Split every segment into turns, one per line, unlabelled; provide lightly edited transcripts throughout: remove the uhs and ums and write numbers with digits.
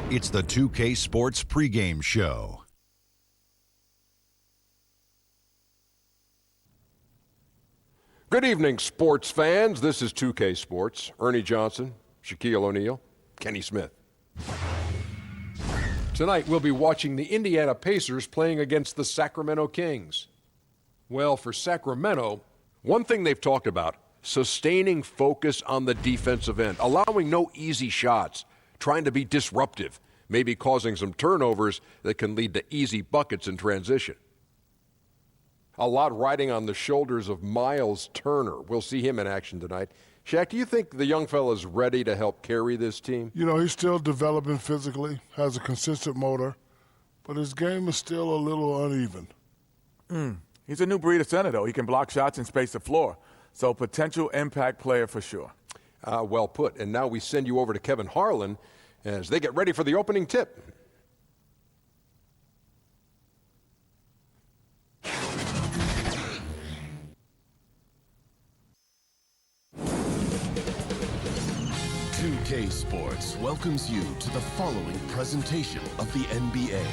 It's the 2K Sports pregame show.
Good evening, sports fans. This is 2K Sports. Ernie Johnson, Shaquille O'Neal, Kenny Smith. Tonight, we'll be watching the Indiana Pacers playing against the Sacramento Kings. Well, for Sacramento, one thing they've talked about, sustaining focus on the defensive end, allowing no easy shots, trying to be disruptive, maybe causing some turnovers that can lead to easy buckets in transition. A lot riding on the shoulders of Miles Turner. We'll see him in action tonight. Shaq, do you think the young fella's ready to help carry this team?
You know, he's still developing physically, has a consistent motor, but his game is still a little uneven.
He's a new breed of center, though. He can block shots and space the floor. So potential impact player for sure.
Well put. And now we send you over to Kevin Harlan as they get ready for the opening tip.
K Sports welcomes you to the following presentation of the NBA.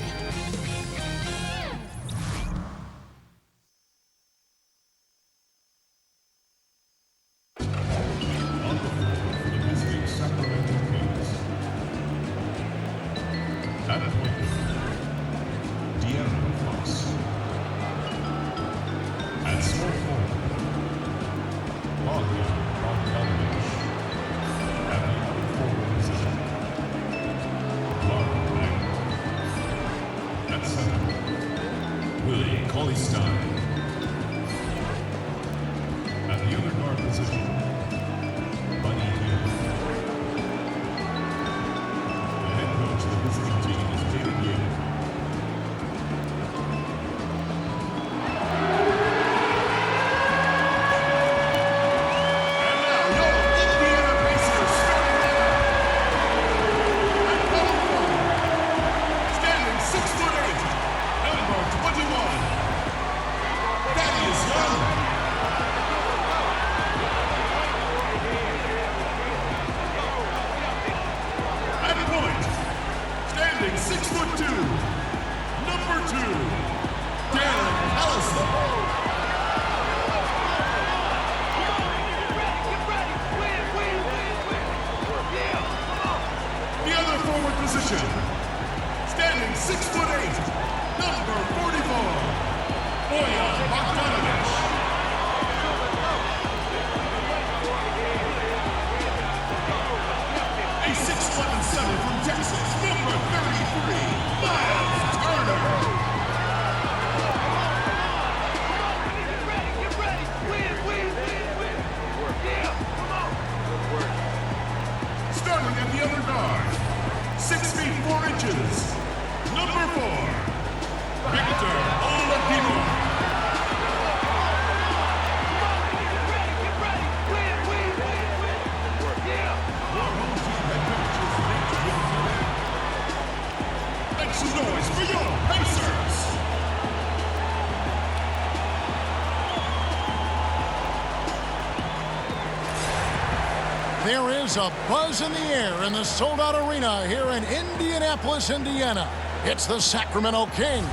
There is a buzz in the air in the sold-out arena here in Indianapolis, Indiana. It's the Sacramento Kings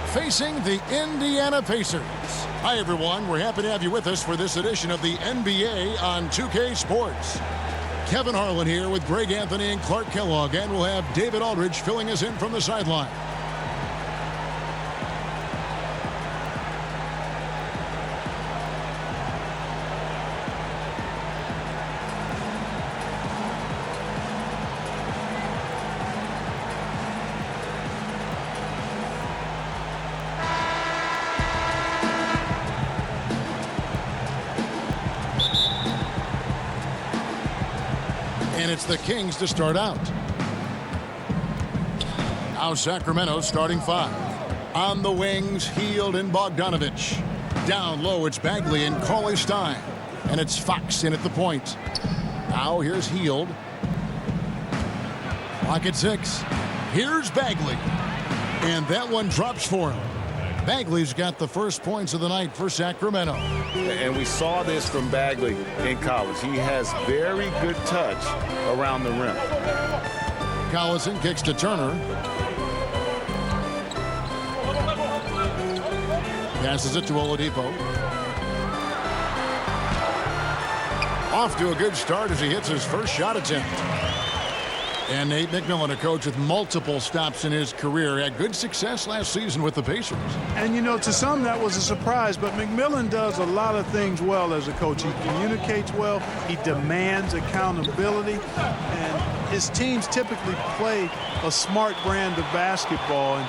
facing the Indiana Pacers. Hi, everyone. We're happy to have you with us for this edition of the NBA on 2K Sports. Kevin Harlan here with Greg Anthony and Clark Kellogg, and we'll have David Aldridge filling us in from the sideline. And it's the Kings to start out. Now Sacramento starting five. On the wings, Hield and Bogdanovich. Down low, it's Bagley and Cauley-Stein. And it's Fox in at the point. Now here's Hield. Clock at 6. Here's Bagley. And that one drops for him. Bagley's got the first points of the night for Sacramento.
And we saw this from Bagley in college. He has very good touch around the rim.
Collison kicks to Turner. Passes it to Oladipo. Off to a good start as he hits his first shot attempt. And Nate McMillan, a coach with multiple stops in his career, had good success last season with the Pacers.
And, you know, to some that was a surprise, but McMillan does a lot of things well as a coach. He communicates well, he demands accountability, and his teams typically play a smart brand of basketball. And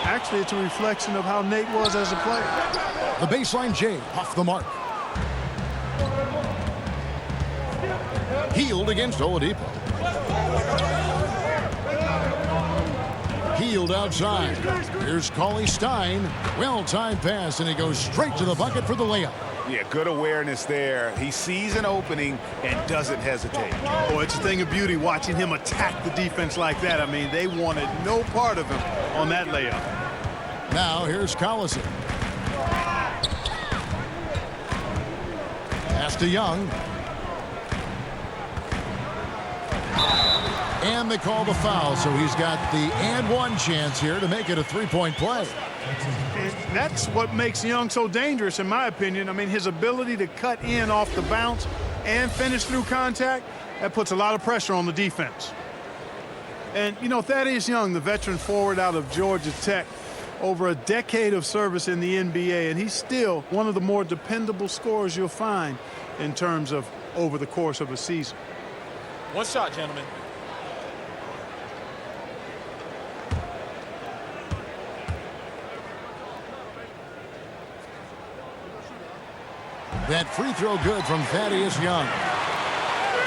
actually, it's a reflection of how Nate was as a player.
The baseline J off the mark. Healed against Oladipo. Healed outside. Here's Cauley-Stein. Well-timed pass, and he goes straight to the bucket for the layup.
Yeah, good awareness there. He sees an opening and doesn't hesitate.
Oh, it's a thing of beauty watching him attack the defense like that. I mean, they wanted no part of him on that layup.
Now here's Collison. Pass to Young. And they call the foul, so he's got the and one chance here to make it a three-point play.
And that's what makes Young so dangerous, in my opinion. I mean, his ability to cut in off the bounce and finish through contact, that puts a lot of pressure on the defense. And, you know, Thaddeus Young, the veteran forward out of Georgia Tech, over a decade of service in the NBA, and he's still one of the more dependable scorers you'll find in terms of over the course of a season.
One shot, gentlemen.
That free throw good from Thaddeus Young.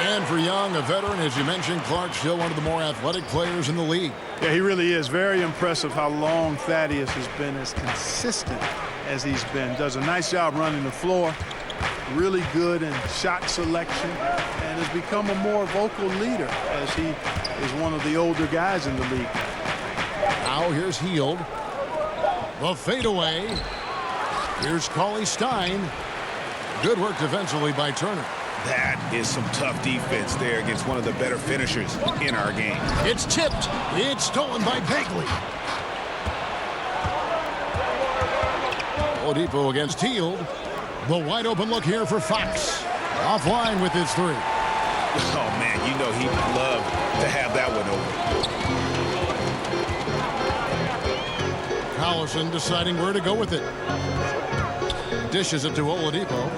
And for Young, a veteran, as you mentioned, Clark, still one of the more athletic players in the league.
Yeah, he really is. Very impressive how long Thaddeus has been as consistent as he's been. Does a nice job running the floor. Really good in shot selection, and has become a more vocal leader as he is one of the older guys in the league.
Now here's Heald. The fadeaway. Here's Cauley-Stein. Good work defensively by Turner.
That is some tough defense there against one of the better finishers in our game.
It's tipped. It's stolen by Bagley. Oladipo against Heald. The wide open look here for Fox. Offline with his three.
Oh, man, you know he'd love to have that one over.
Collison deciding where to go with it. Dishes it to Oladipo.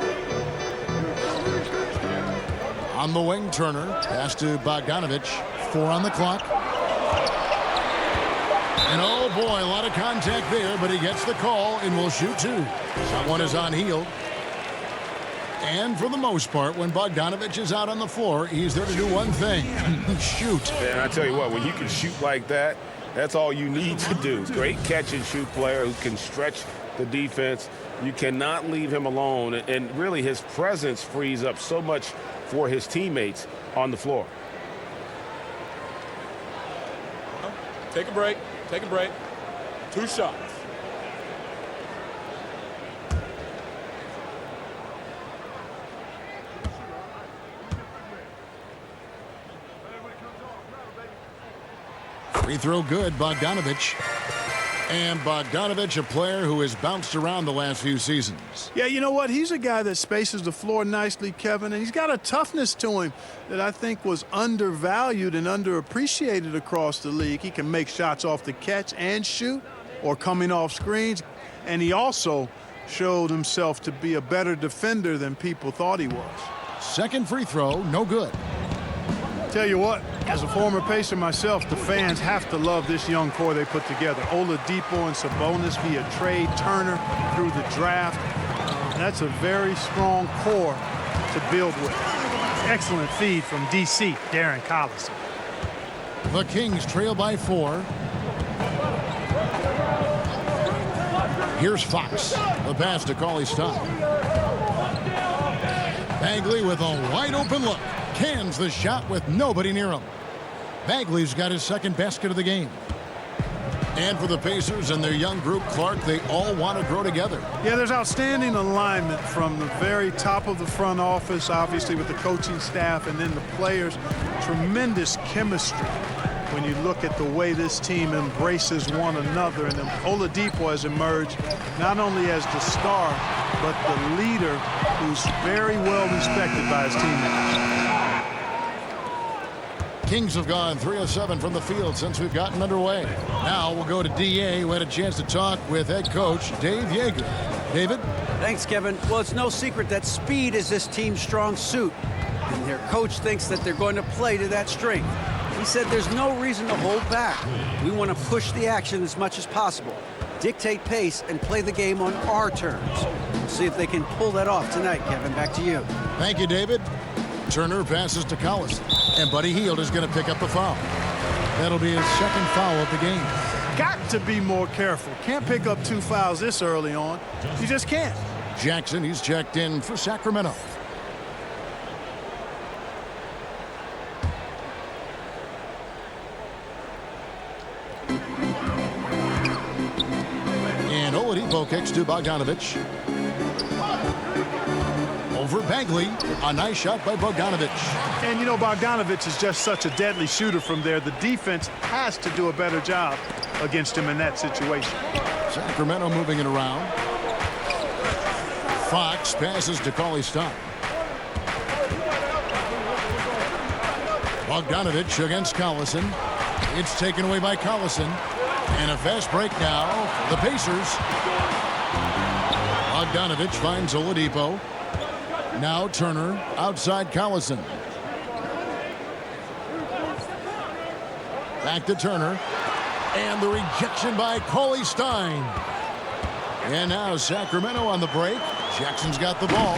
On the wing, Turner. Pass to Bogdanovic. 4 on the clock. And oh boy, a lot of contact there, but he gets the call and will shoot 2. Someone is on Heald. And for the most part, when Bogdanovic is out on the floor, he's there to do one thing, shoot.
And I tell you what, when you can shoot like that, that's all you need to do. Great catch and shoot player who can stretch the defense. You cannot leave him alone, and really his presence frees up so much for his teammates on the floor.
Take a break. Take a break. 2 shots.
Free throw good, Bogdanovic. And Bogdanovic, a player who has bounced around the last few seasons.
Yeah, you know what? He's a guy that spaces the floor nicely, Kevin, and he's got a toughness to him that I think was undervalued and underappreciated across the league. He can make shots off the catch and shoot or coming off screens, and he also showed himself to be a better defender than people thought he was.
Second free throw, no good.
Tell you what, as a former Pacer myself, the fans have to love this young core they put together. Oladipo and Sabonis via trade, Turner through the draft. That's a very strong core to build with. Excellent feed from D.C., Darren Collison.
The Kings trail by 4. Here's Fox. The pass to Cauley-Stein. Bagley with a wide open look. Cans the shot with nobody near him. Bagley's got his second basket of the game. And for the Pacers and their young group, Clark, they all want to grow together.
Yeah, there's outstanding alignment from the very top of the front office, obviously with the coaching staff, and then the players. Tremendous chemistry. when you look at the way this team embraces one another. And Oladipo has emerged not only as the star, but the leader who's very well respected by his teammates.
Kings have gone 3 of 7 from the field since we've gotten underway. Now we'll go to DA, who had a chance to talk with head coach Dave Yeager. David?
Thanks, Kevin. Well, it's no secret that speed is this team's strong suit, and their coach thinks that they're going to play to that strength. He said there's no reason to hold back. We want to push the action as much as possible, dictate pace, and play the game on our terms. We'll see if they can pull that off tonight, Kevin. Back to you.
Thank you, David. Turner passes to Collison, and Buddy Hield is going to pick up the foul. That'll be his second foul of the game.
Got to be more careful. Can't pick up 2 fouls this early on. You just can't.
Jackson, he's checked in for Sacramento. And Oladipo kicks to Bogdanovich. Over Bagley. A nice shot by Bogdanovich.
And you know, Bogdanovich is just such a deadly shooter from there. The defense has to do a better job against him in that situation.
Sacramento moving it around. Fox passes to Cauley-Stein. Bogdanovich against Collison. It's taken away by Collison. And a fast break now for the Pacers. Bogdanovich finds Oladipo. Now Turner outside Collison. Back to Turner. And the rejection by Cauley-Stein. And now Sacramento on the break. Jackson's got the ball.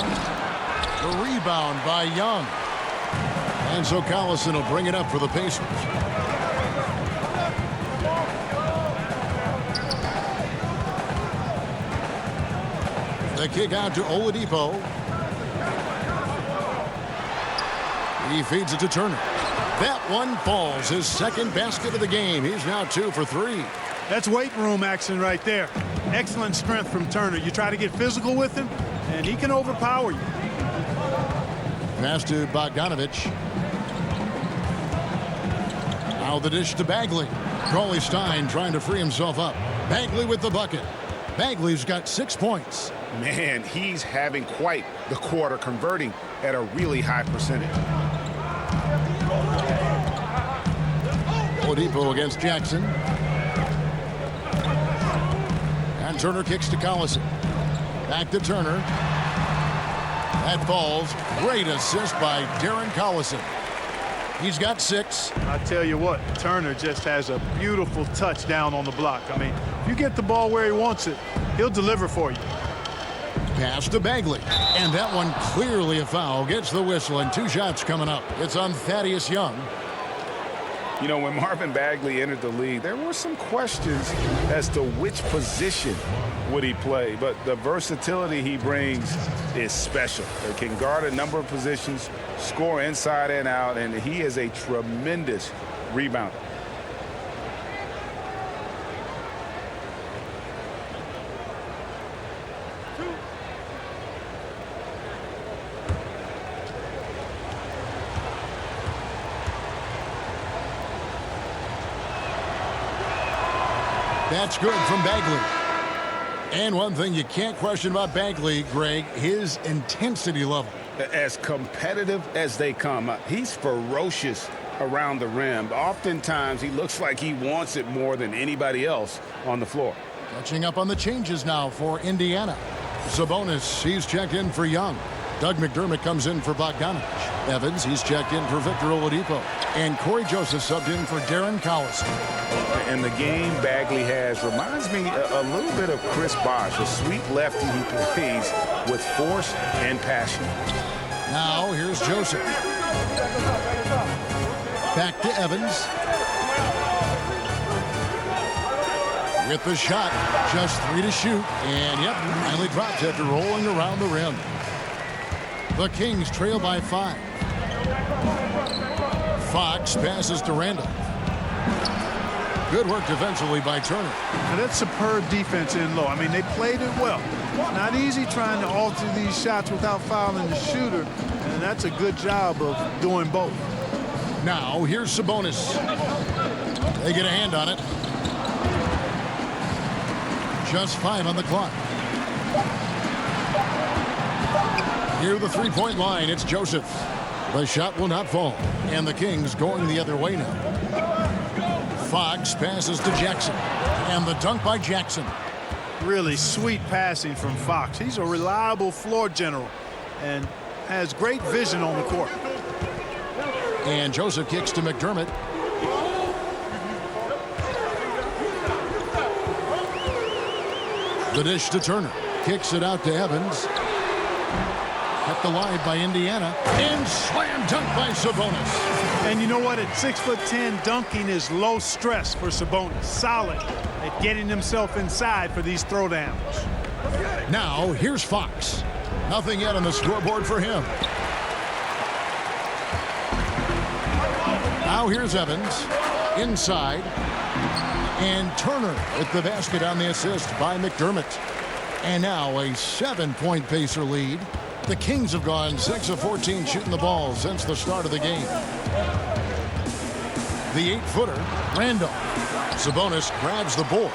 The rebound by Young. And so Collison will bring it up for the Pacers. The kick out to Oladipo. He feeds it to Turner. That one falls. His second basket of the game. He's now 2 for 3.
That's weight room action right there. Excellent strength from Turner. You try to get physical with him, and he can overpower you.
Pass to Bogdanovich. Now the dish to Bagley. Cauley-Stein trying to free himself up. Bagley with the bucket. Bagley's got 6 points.
Man, he's having quite the quarter, converting at a really high percentage.
Oladipo against Jackson. And Turner kicks to Collison. Back to Turner. That falls. Great assist by Darren Collison. He's got 6.
I tell you what, Turner just has a beautiful touch down on the block. I mean, if you get the ball where he wants it, he'll deliver for you.
Pass to Bagley. And that one clearly a foul. Gets the whistle, and 2 shots coming up. It's on Thaddeus Young.
You know, when Marvin Bagley entered the league, there were some questions as to which position would he play. But the versatility he brings is special. He can guard a number of positions, score inside and out, and he is a tremendous rebounder.
That's good from Bagley. And one thing you can't question about Bagley, Greg, his intensity level.
As competitive as they come, he's ferocious around the rim. Oftentimes, he looks like he wants it more than anybody else on the floor.
Catching up on the changes now for Indiana. Sabonis, he's checked in for Young. Doug McDermott comes in for Bogdanovich. Evans, he's checked in for Victor Oladipo. And Corey Joseph subbed in for Darren Collison.
And the game Bagley has reminds me a little bit of Chris Bosh, a sweet lefty who plays with force and passion.
Now here's Joseph. Back to Evans. With the shot, just 3 to shoot. And yep, finally drops after rolling around the rim. The Kings trail by 5. Fox passes to Randall. Good work defensively by Turner.
Now that's superb defense in low. I mean, they played it well. Not easy trying to alter these shots without fouling the shooter, and that's a good job of doing both.
Now, here's Sabonis. They get a hand on it. Just 5 on the clock. Near the three-point line, it's Joseph. The shot will not fall. And the Kings going the other way now. Fox passes to Jackson. And the dunk by Jackson.
Really sweet passing from Fox. He's a reliable floor general and has great vision on the court.
And Joseph kicks to McDermott. The dish to Turner. Kicks it out to Evans. Kept alive by Indiana. And slam dunk by Sabonis.
And you know what? At 6'10", dunking is low stress for Sabonis. Solid at getting himself inside for these throwdowns.
Now, here's Fox. Nothing yet on the scoreboard for him. Now here's Evans. Inside. And Turner with the basket on the assist by McDermott. And now a 7-point Pacer lead. The Kings have gone 6 of 14 shooting the ball since the start of the game. The 8-footer, Randolph. Sabonis grabs the board.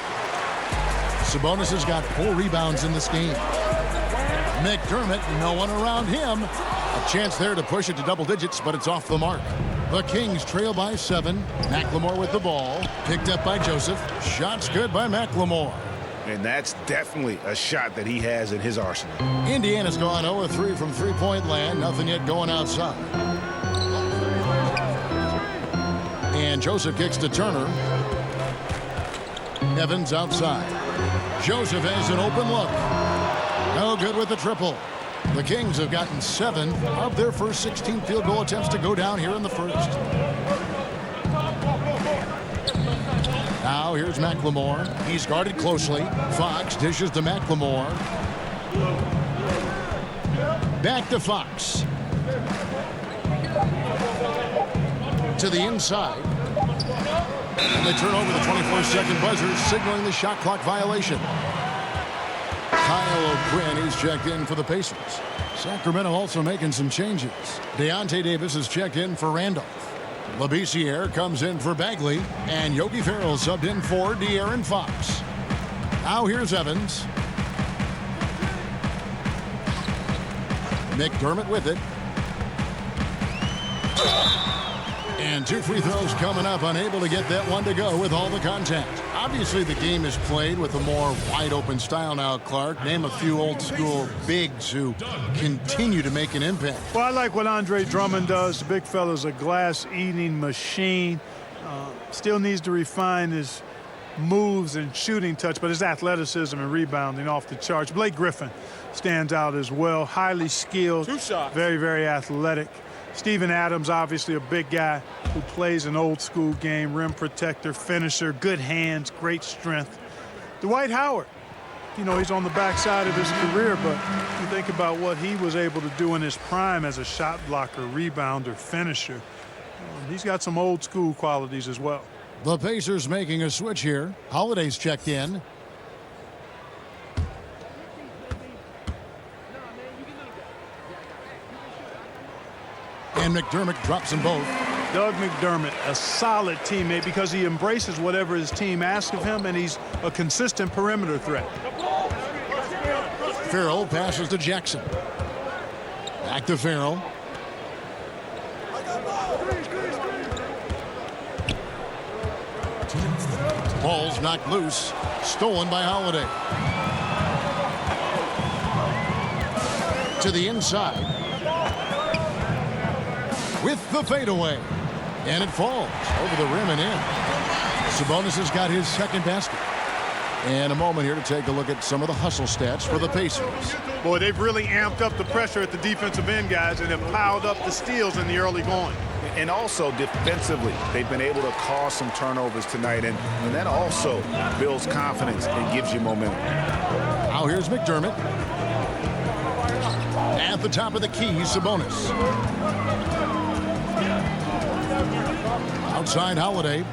Sabonis has got 4 rebounds in this game. McDermott, no one around him. A chance there to push it to double digits, but it's off the mark. The Kings trail by 7. McLemore with the ball. Picked up by Joseph. Shots good by McLemore.
And that's definitely a shot that he has in his arsenal.
Indiana's gone 0-3 from three-point land. Nothing yet going outside. And Joseph kicks to Turner. Evans outside. Joseph has an open look. No good with the triple. The Kings have gotten 7 of their first 16 field goal attempts to go down here in the first. Now here's McLemore. He's guarded closely. Fox dishes to McLemore. Back to Fox. To the inside. And they turn over the 24-second buzzer, signaling the shot clock violation. Kyle O'Quinn, he's checked in for the Pacers. Sacramento also making some changes. Deontay Davis is checked in for Randolph. Labissiere comes in for Bagley, and Yogi Ferrell subbed in for De'Aaron Fox. Now here's Evans. McDermott with it. And 2 free throws coming up, unable to get that one to go with all the contact. Obviously, the game is played with a more wide-open style now, Clark. Name a few old-school bigs who continue to make an impact.
Well, I like what Andre Drummond does. The big fella's a glass-eating machine. Still needs to refine his moves and shooting touch, but his athleticism and rebounding off the charts. Blake Griffin stands out as well. Highly skilled.
2 shots.
Very, very athletic. Steven Adams, obviously a big guy who plays an old-school game, rim protector, finisher, good hands, great strength. Dwight Howard, you know, he's on the backside of his career, but you think about what he was able to do in his prime as a shot blocker, rebounder, finisher. He's got some old-school qualities as well.
The Pacers making a switch here. Holiday's checked in. And McDermott drops them both.
Doug McDermott, a solid teammate because he embraces whatever his team asks of him, and he's a consistent perimeter threat.
Ferrell passes to Jackson. Back to Ferrell. Ball's knocked loose. Stolen by Holiday. To the inside. With the fadeaway. And it falls over the rim and in. Sabonis has got his second basket. And a moment here to take a look at some of the hustle stats for the Pacers.
Boy, they've really amped up the pressure at the defensive end, guys, and have piled up the steals in the early going.
And also defensively, they've been able to cause some turnovers tonight, and that also builds confidence and gives you momentum.
Now here's McDermott. At the top of the key, Sabonis. Outside Holiday.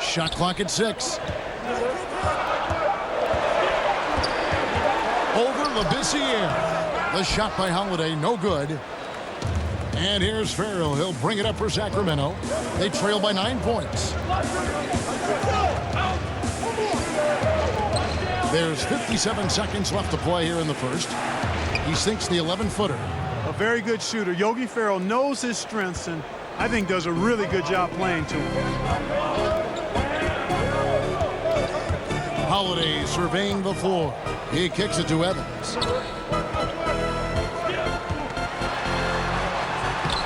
Shot clock at 6. Over Labissiere. The shot by Holiday, no good. And here's Farrell. He'll bring it up for Sacramento. They trail by 9 points. There's 57 seconds left to play here in the first. He sinks the 11-footer.
A very good shooter. Yogi Ferrell knows his strengths and I think does a really good job playing to him.
Holiday surveying the floor. He kicks it to Evans.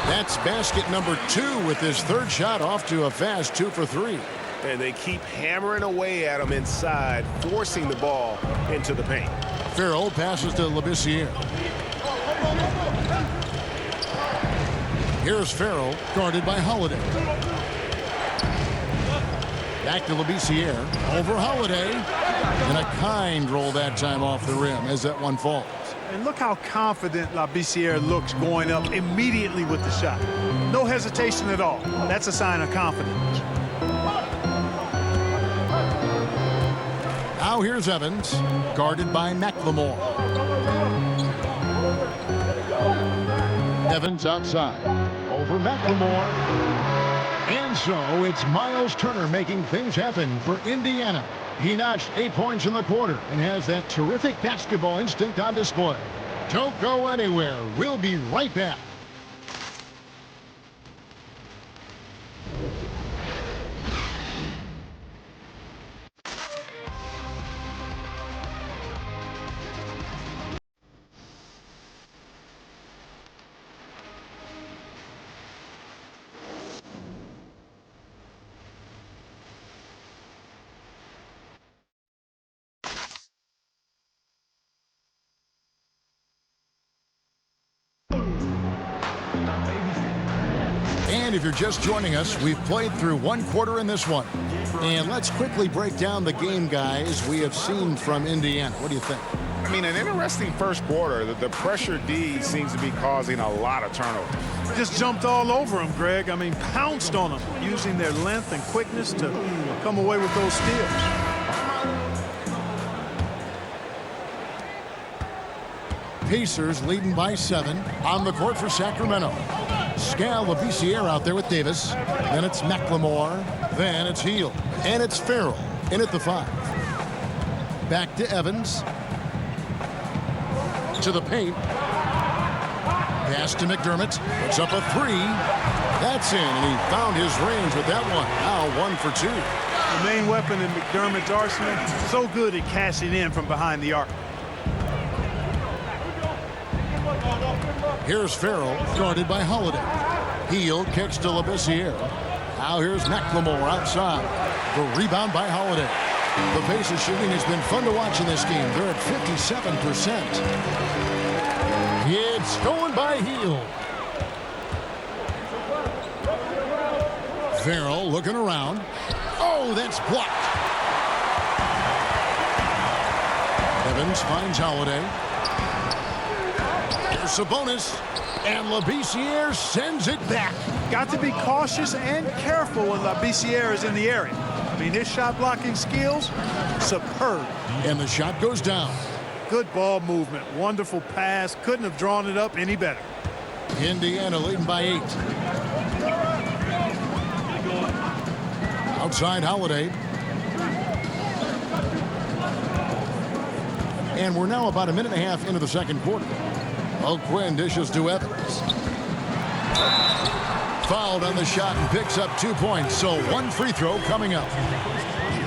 That's basket number 2 with his third shot off to a fast 2 for 3.
And they keep hammering away at him inside, forcing the ball into the paint.
Farrell passes to Labissiere. Here's Farrell, guarded by Holiday. Back to Labissiere, over Holiday. And a kind roll that time off the rim as that one falls.
And look how confident Labissiere looks going up immediately with the shot. No hesitation at all. That's a sign of confidence.
Now here's Evans, guarded by McLemore. Evans outside, over McLemore. And so it's Miles Turner making things happen for Indiana. He notched 8 points in the quarter and has that terrific basketball instinct on display. Don't go anywhere. We'll be right back. And if you're just joining us, we've played through 1 quarter in this one. And let's quickly break down the game, guys, we have seen from Indiana. What do you think?
I mean, an interesting first quarter. The pressure D seems to be causing a lot of turnovers.
Just jumped all over him, Greg. I mean, pounced on him, using their length and quickness to come away with those steals.
Pacers leading by 7 on the court for Sacramento. Skal Labissiere out there with Davis. Then it's McLemore. Then it's Hield. And it's Farrell in at the 5. Back to Evans. To the paint. Pass to McDermott. Puts up a 3. That's in, and he found his range with that one. Now 1 for 2.
The main weapon in McDermott's arsenal, so good at cashing in from behind the arc.
Here's Farrell, guarded by Holiday. Hield kicks to Labissiere. Now here's McLemore outside. The rebound by Holiday. The Pacers shooting has been fun to watch in this game. They're at 57%. It's stolen by Hield. Farrell looking around. Oh, that's blocked. Evans finds Holiday. Here's Sabonis. And Labissiere sends it back.
Got to be cautious and careful when Labissiere is in the area. I mean, his shot blocking skills, superb.
And the shot goes down.
Good ball movement, wonderful pass. Couldn't have drawn it up any better.
Indiana leading by 8. Outside Holiday. And we're now about a minute and a half into the second quarter. O'Quinn dishes to Evans. Fouled on the shot and picks up 2 points. So 1 free throw coming up.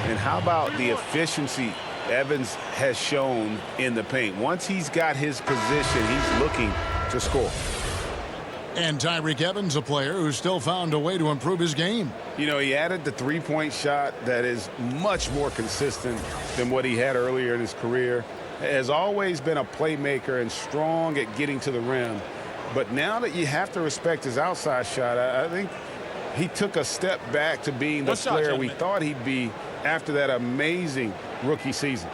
And how about the efficiency Evans has shown in the paint? Once he's got his position, he's looking to score.
And Tyreke Evans, a player who's still found a way to improve his game.
You know, he added the three-point shot that is much more consistent than what he had earlier in his career. Has always been a playmaker and strong at getting to the rim. But now that you have to respect his outside shot, I think he took a step back to being the player we thought he'd be after that amazing rookie season.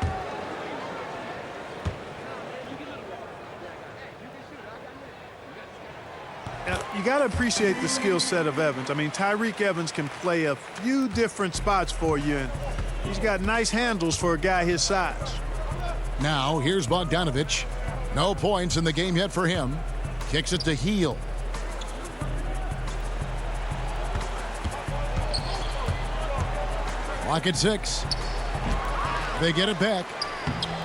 You got to appreciate the skill set of Evans. I mean, Tyreke Evans can play a few different spots for you, and he's got nice handles for a guy his size.
Now, here's Bogdanovich. No points in the game yet for him. Kicks it to Hield. Clock at 6. They get it back.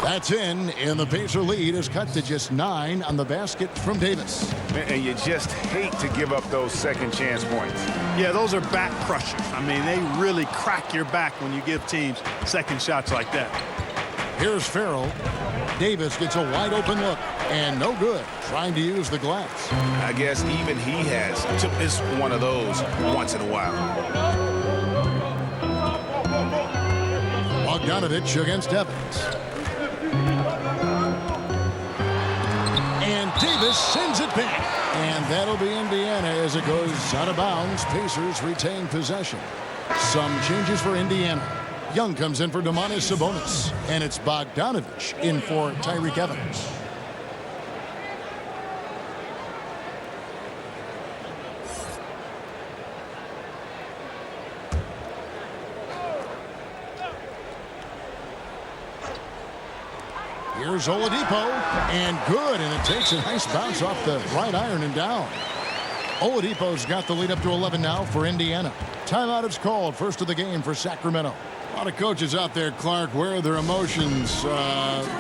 That's in, and the Pacer lead is cut to just 9 on the basket from Davis.
And you just hate to give up those second chance points.
Yeah, those are back crushers. I mean, they really crack your back when you give teams second shots like that.
Here's Farrell. Davis gets a wide open look, and no good, trying to use the glass.
I guess even he has to miss one of those once in a while.
Bogdanovich against Evans. And Davis sends it back. And that'll be Indiana as it goes out of bounds. Pacers retain possession. Some changes for Indiana. Young comes in for Domantas Sabonis. And it's Bogdanovich in for Tyreke Evans. Here's Oladipo, and good, and it takes a nice bounce off the right iron and down. Oladipo's got the lead up to 11 now for Indiana. Timeout is called, first of the game for Sacramento. A lot of coaches out there, Clark, wear their emotions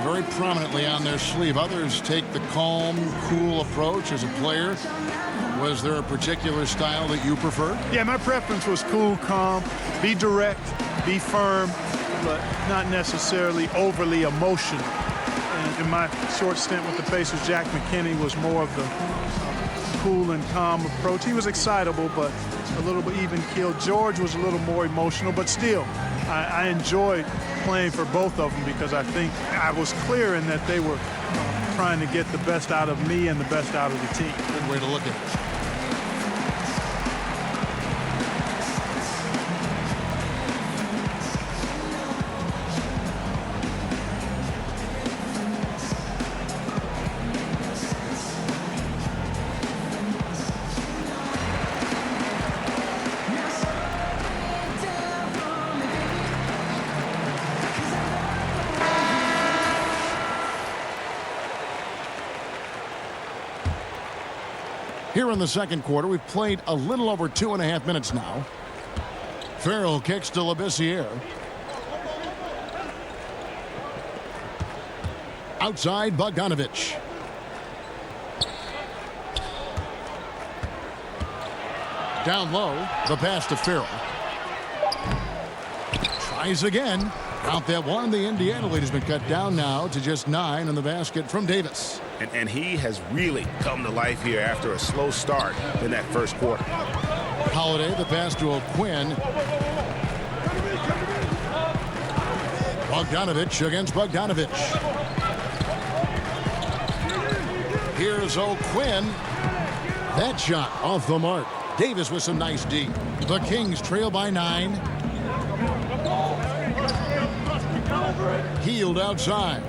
very prominently on their sleeve. Others take the calm, cool approach as a player. Was there a particular style that you preferred?
Yeah, my preference was cool, calm, be direct, be firm, but not necessarily overly emotional. In my short stint with the Pacers, Jack McKinney was more of the cool and calm approach. He was excitable, but a little bit even-keeled. George was a little more emotional, but still, I enjoyed playing for both of them because I think I was clear in that they were trying to get the best out of me and the best out of the team.
Good way to look at it. Here in the second quarter, we've played a little over 2.5 minutes now. Farrell kicks to Labissiere. Outside, Bogdanovich. Down low, the pass to Farrell. Tries again. Count that one. The Indiana lead has been cut down now to just 9 in the basket from Davis.
And he has really come to life here after a slow start in that first quarter.
Holiday, the pass to O'Quinn. Bogdanovich against Bogdanovich. Here's O'Quinn. That shot off the mark. Davis with some nice D. The Kings trail by 9. Hield outside.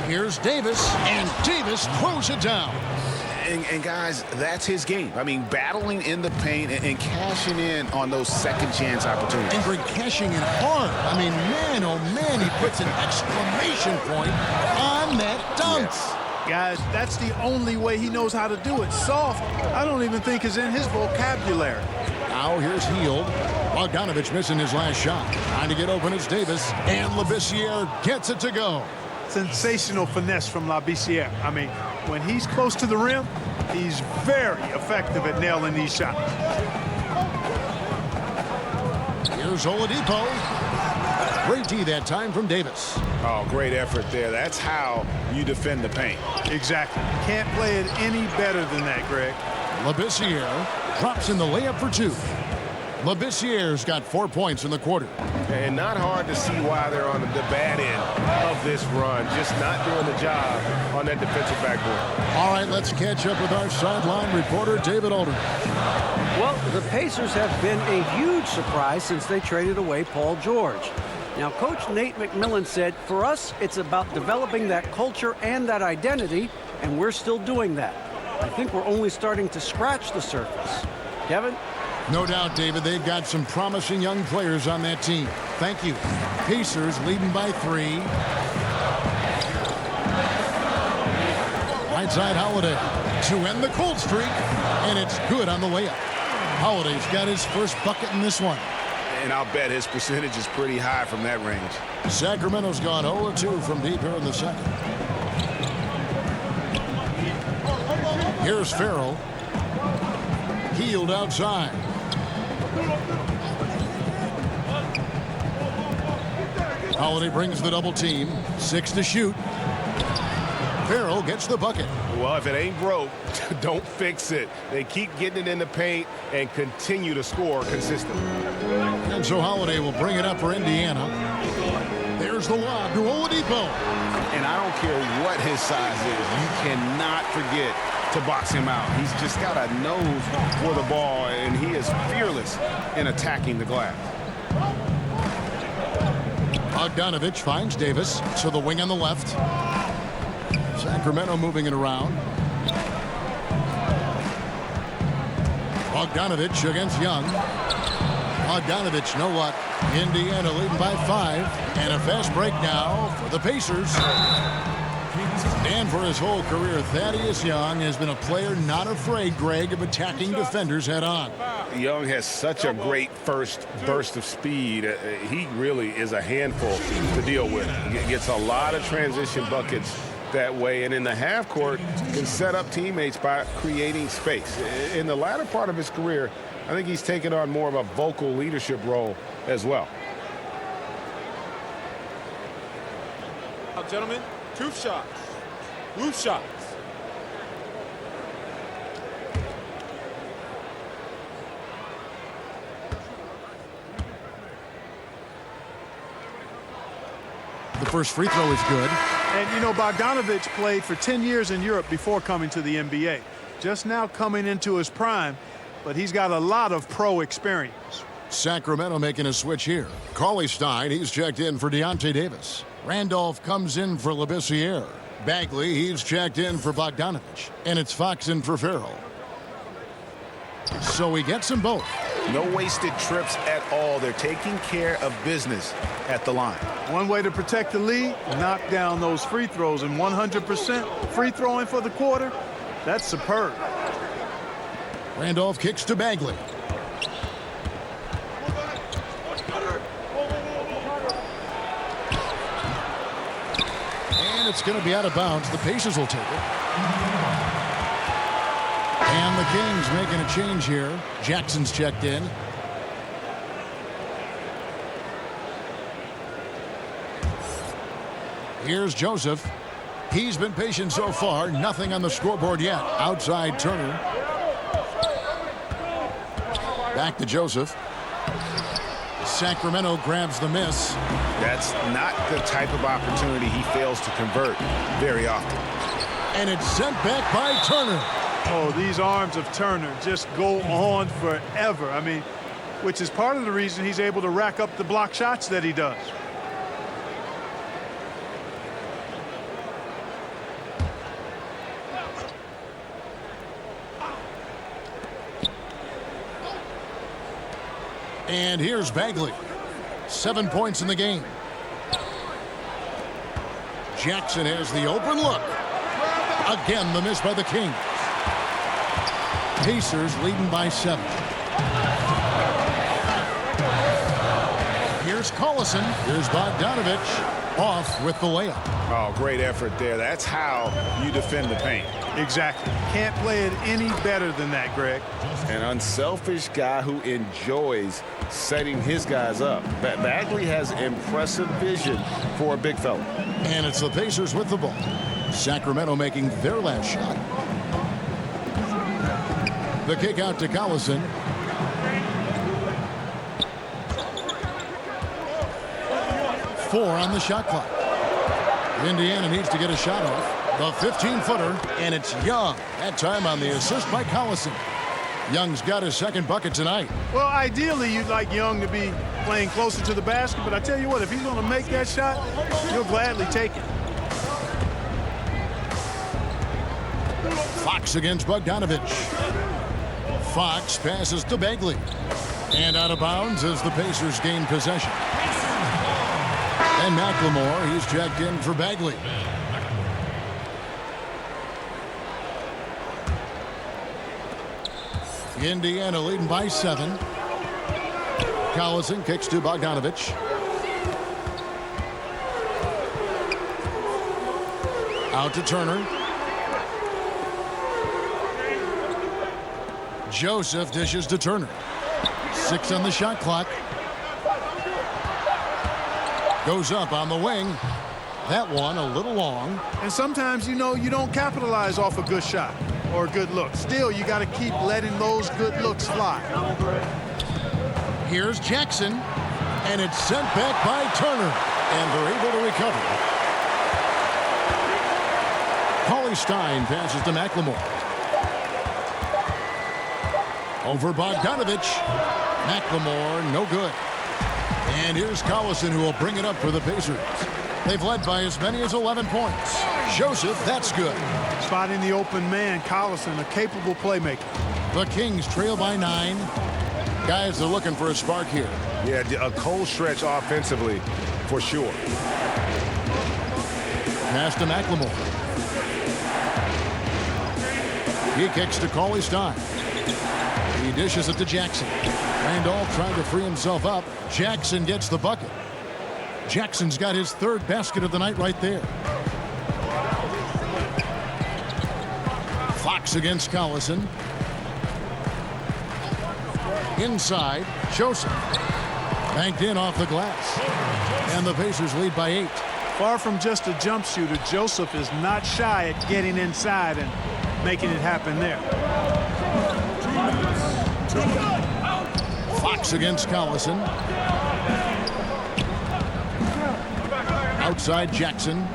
Here's Davis, and Davis throws it down.
And guys, that's his game. I mean, battling in the paint and cashing in on those second chance opportunities.
And cashing in hard. I mean, man, oh man, he puts an exclamation point on that dunk.
Yes.
Guys, that's the only way he knows how to do it. Soft, I don't even think is in his vocabulary.
Now here's Hield. Bogdanovich missing his last shot. Trying to get open is Davis, and Labissiere gets it to go.
Sensational finesse from Labissiere. I mean, when he's close to the rim, he's very effective at nailing these shots.
Here's Oladipo. Great D that time from Davis.
Oh, great effort there. That's how you defend the paint.
Exactly. Can't play it any better than that, Greg.
Labissiere drops in the layup for 2. Labissiere's got 4 points in the quarter.
And not hard to see why they're on the bad end of this run. Just not doing the job on that defensive backboard.
All right, let's catch up with our sideline reporter, David Aldridge.
Well, the Pacers have been a huge surprise since they traded away Paul George. Now, Coach Nate McMillan said, for us, it's about developing that culture and that identity, and we're still doing that. I think we're only starting to scratch the surface. Kevin?
No doubt, David, they've got some promising young players on that team. Thank you. Pacers leading by 3. Right side, Holiday to end the cold streak, and it's good on the layup. Holiday's got his first bucket in this one.
And I'll bet his percentage is pretty high from that range.
Sacramento's gone 0-2 from deep here in the second. Here's Farrell. Healed outside. Holiday brings the double team. 6 to shoot. Farrell gets the bucket.
Well, if it ain't broke, don't fix it. They keep getting it in the paint and continue to score consistently.
And so Holiday will bring it up for Indiana. There's the lob to Oladipo.
And I don't care what his size is. You cannot forget to box him out. He's just got a nose for the ball, and he is fearless in attacking the glass.
Bogdanovich finds Davis to the wing on the left. Sacramento moving it around. Bogdanovich against Young. Bogdanovich, know what? Indiana leading by 5. And a fast break now for the Pacers. And for his whole career, Thaddeus Young has been a player not afraid, Greg, of attacking defenders head on.
Young has such a great first burst of speed. He really is a handful to deal with. He gets a lot of transition buckets that way, and in the half court can set up teammates by creating space. In the latter part of his career, I think he's taken on more of a vocal leadership role as well.
Now, gentlemen, 2 shots. Loose shots.
The first free throw is good.
And, you know, Bogdanovich played for 10 years in Europe before coming to the NBA. Just now coming into his prime, but he's got a lot of pro experience.
Sacramento making a switch here. Cauley-Stein, he's checked in for Deontay Davis. Randolph comes in for Labissiere. Bagley, he's checked in for Bogdanovich. And it's Fox in for Farrell. So he gets them both.
No wasted trips at all. They're taking care of business at the line.
One way to protect the lead, knock down those free throws, and 100% free throwing for the quarter, that's superb.
Randolph kicks to Bagley. And it's going to be out of bounds. The Pacers will take it. And the Kings making a change here. Jackson's checked in. Here's Joseph. He's been patient so far. Nothing on the scoreboard yet. Outside Turner. Back to Joseph. Sacramento grabs the miss.
That's not the type of opportunity he fails to convert very often.
And it's sent back by Turner.
Oh, these arms of Turner just go on forever. I mean, which is part of the reason he's able to rack up the block shots that he does.
And here's Bagley. 7 points in the game. Jackson has the open look. Again, the miss by the Kings. Pacers leading by 7. Here's Collison. Here's Bogdanovich. Off with the layup.
Oh, great effort there. That's how you defend the paint.
Exactly. Can't play it any better than that, Greg.
An unselfish guy who enjoys setting his guys up. Bagley has impressive vision for a big fella.
And it's the Pacers with the ball. Sacramento making their last shot. The kick out to Collison. Four on the shot clock. Indiana needs to get a shot off. The 15-footer, and it's Young. That time on the assist by Collison. Young's got his second bucket tonight.
Well, ideally, you'd like Young to be playing closer to the basket, but I tell you what, if he's going to make that shot, you'll gladly take it.
Fox against Bogdanovich. Fox passes to Bagley. And out of bounds as the Pacers gain possession. And McLemore, he's checked in for Bagley. Indiana leading by 7. Collison kicks to Bogdanovich. Out to Turner. Joseph dishes to Turner. 6 on the shot clock. Goes up on the wing. That one a little long.
And sometimes, you know, you don't capitalize off a good shot or a good look. Still, you got to keep letting those good looks fly.
Here's Jackson, and it's sent back by Turner, and they're able to recover. Cauley-Stein passes to McLemore. Over Bogdanovich. McLemore, no good. And here's Collison, who will bring it up for the Pacers. They've led by as many as 11 points. Joseph, that's good.
Spotting the open man, Collison, a capable playmaker.
The Kings trail by 9. Guys are looking for a spark here.
Yeah, a cold stretch offensively, for sure.
Pass to McLemore. He kicks to Cauley-Stein. He dishes it to Jackson. Randolph trying to free himself up. Jackson gets the bucket. Jackson's got his 3rd basket of the night right there. Fox against Collison. Inside, Joseph. Banked in off the glass. And the Pacers lead by 8.
Far from just a jump shooter, Joseph is not shy at getting inside and making it happen there.
Fox against Collison. Outside Jackson.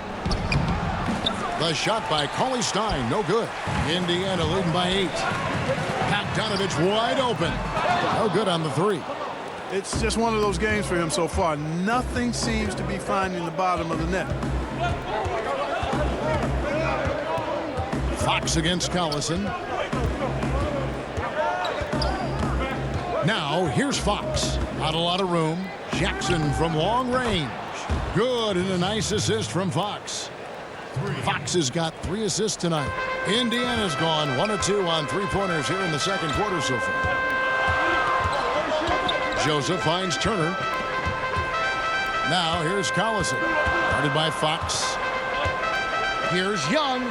The shot by Cauley-Stein, no good. Indiana leading by 8. Bogdanovich wide open. No good on the 3.
It's just one of those games for him so far. Nothing seems to be finding the bottom of the net.
Fox against Collison. Now, here's Fox. Not a lot of room. Jackson from long range. Good, and a nice assist from Fox. Fox has got 3 assists tonight. Indiana's gone 1 of 2 on 3-pointers here in the second quarter so far. Joseph finds Turner. Now, here's Collison. Guarded by Fox. Here's Young.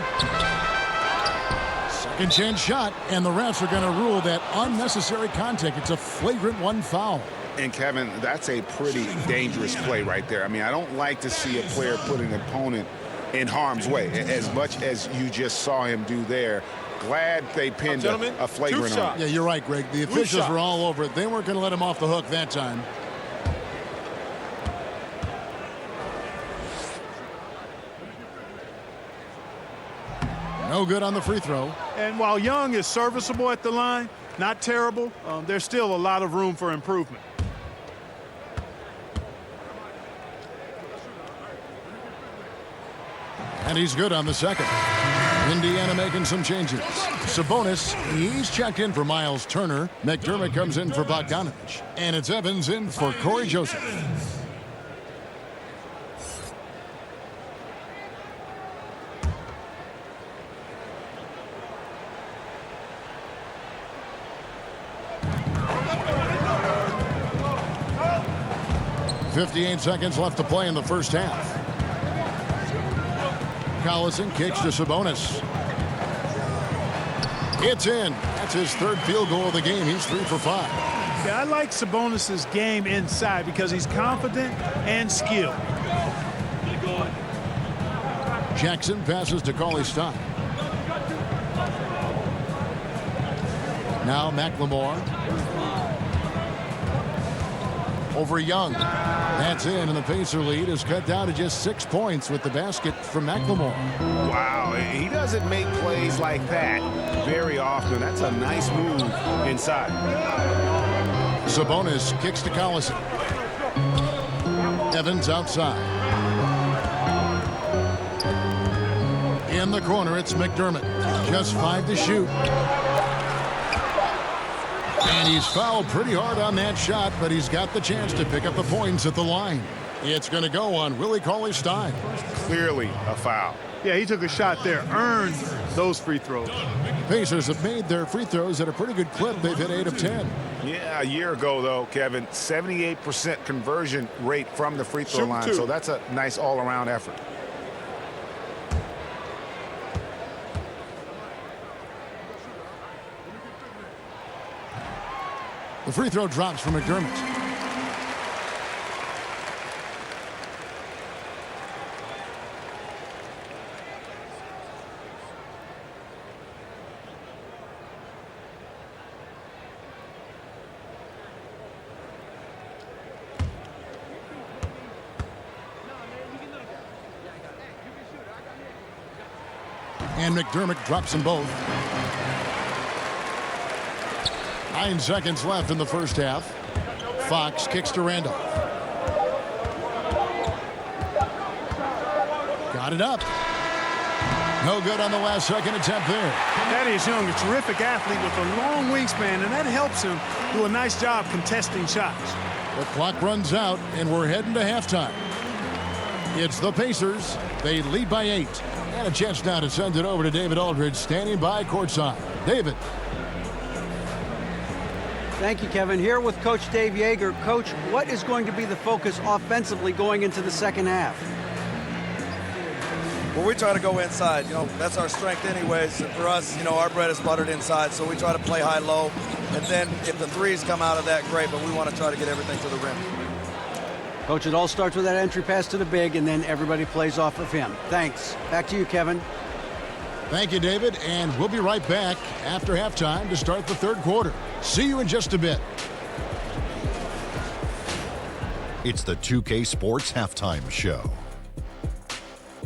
Second chance shot, and the refs are going to rule that unnecessary contact. It's a flagrant 1 foul.
And, Kevin, that's a pretty dangerous play right there. I mean, I don't like to see a player put an opponent in harm's way, as much as you just saw him do there. Glad they pinned a flagrant on.
Yeah, you're right, Greg. The officials were all over it. They weren't going to let him off the hook that time. No good on the free throw.
And while Young is serviceable at the line, not terrible, there's still a lot of room for improvement.
And he's good on the second. Indiana making some changes. Sabonis, he's checked in for Miles Turner. McDermott comes in for Bogdanovich. And it's Evans in for Corey Joseph. .58 seconds left to play in the first half. Collison kicks to Sabonis. It's in. That's his 3rd field goal of the game. He's 3 for 5.
Yeah, I like Sabonis' game inside because he's confident and skilled.
Jackson passes to Cauley-Stein. Now McLemore. Over Young. That's in, and the Pacer lead is cut down to just 6 points with the basket from McLemore.
Wow, he doesn't make plays like that very often. That's a nice move inside.
Sabonis kicks to Collison. Evans outside. In the corner, it's McDermott. Just 5 to shoot. And he's fouled pretty hard on that shot, but he's got the chance to pick up the points at the line. It's going to go on Willie Cauley-Stein.
Clearly a foul.
Yeah, he took a shot there, earned those free throws.
Pacers have made their free throws at a pretty good clip. They've hit 8 of 10.
Yeah, a year ago, though, Kevin, 78% conversion rate from the free throw
Shoot
line.
two.
So that's a nice all-around effort.
The free throw drops from McDermott. And McDermott drops them both. 9 seconds left in the first half. Fox kicks to Randolph. Got it up. No good on the last second attempt there.
Thaddeus Young, a terrific athlete with a long wingspan, and that helps him do a nice job contesting shots.
The clock runs out, and we're heading to halftime. It's the Pacers. They lead by 8. And a chance now to send it over to David Aldridge, standing by courtside. David.
Thank you, Kevin. Here with Coach Dave Yeager. Coach, what is going to be the focus offensively going into the second half?
Well, we try to go inside. You know, that's our strength anyways. And for us, you know, our bread is buttered inside, so we try to play high-low. And then if the threes come out of that, great, but we want to try to get everything to the rim.
Coach, it all starts with that entry pass to the big, and then everybody plays off of him. Thanks. Back to you, Kevin.
Thank you, David, and we'll be right back after halftime to start the third quarter. See you in just a bit.
It's the 2K Sports Halftime Show.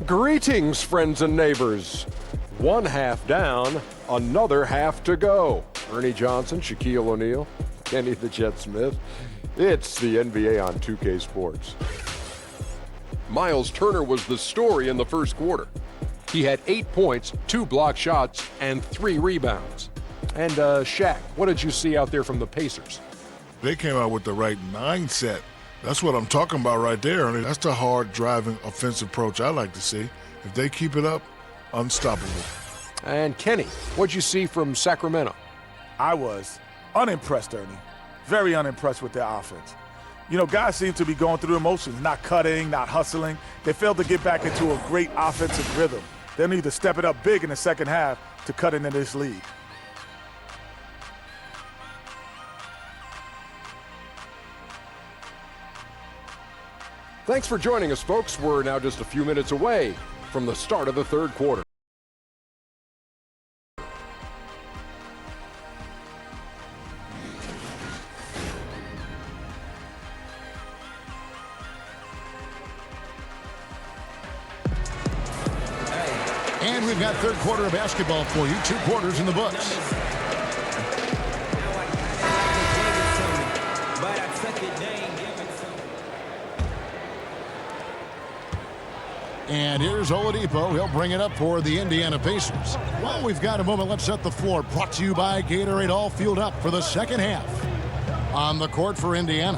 Greetings, friends and neighbors. One half down, another half to go. Ernie Johnson, Shaquille O'Neal, Kenny the Jet Smith. It's the NBA on 2K Sports. Miles Turner was the story in the first quarter. He had 8 points, 2 block shots, and 3 rebounds. And Shaq, what did you see out there from the Pacers?
They came out with the right mindset. That's what I'm talking about right there. I mean, that's the hard driving offensive approach I like to see. If they keep it up, unstoppable.
And Kenny, what'd you see from Sacramento?
I was unimpressed, Ernie. Very unimpressed with their offense. You know, guys seem to be going through emotions, not cutting, not hustling. They failed to get back into a great offensive rhythm. They'll need to step it up big in the second half to cut into this lead.
Thanks for joining us, folks. We're now just a few minutes away from the start of the third quarter.
And we've got third quarter of basketball for you. 2 quarters in the books. And here's Oladipo. He'll bring it up for the Indiana Pacers. Well, we've got a moment. Let's set the floor. Brought to you by Gatorade. All fueled up for the second half. On the court for Indiana,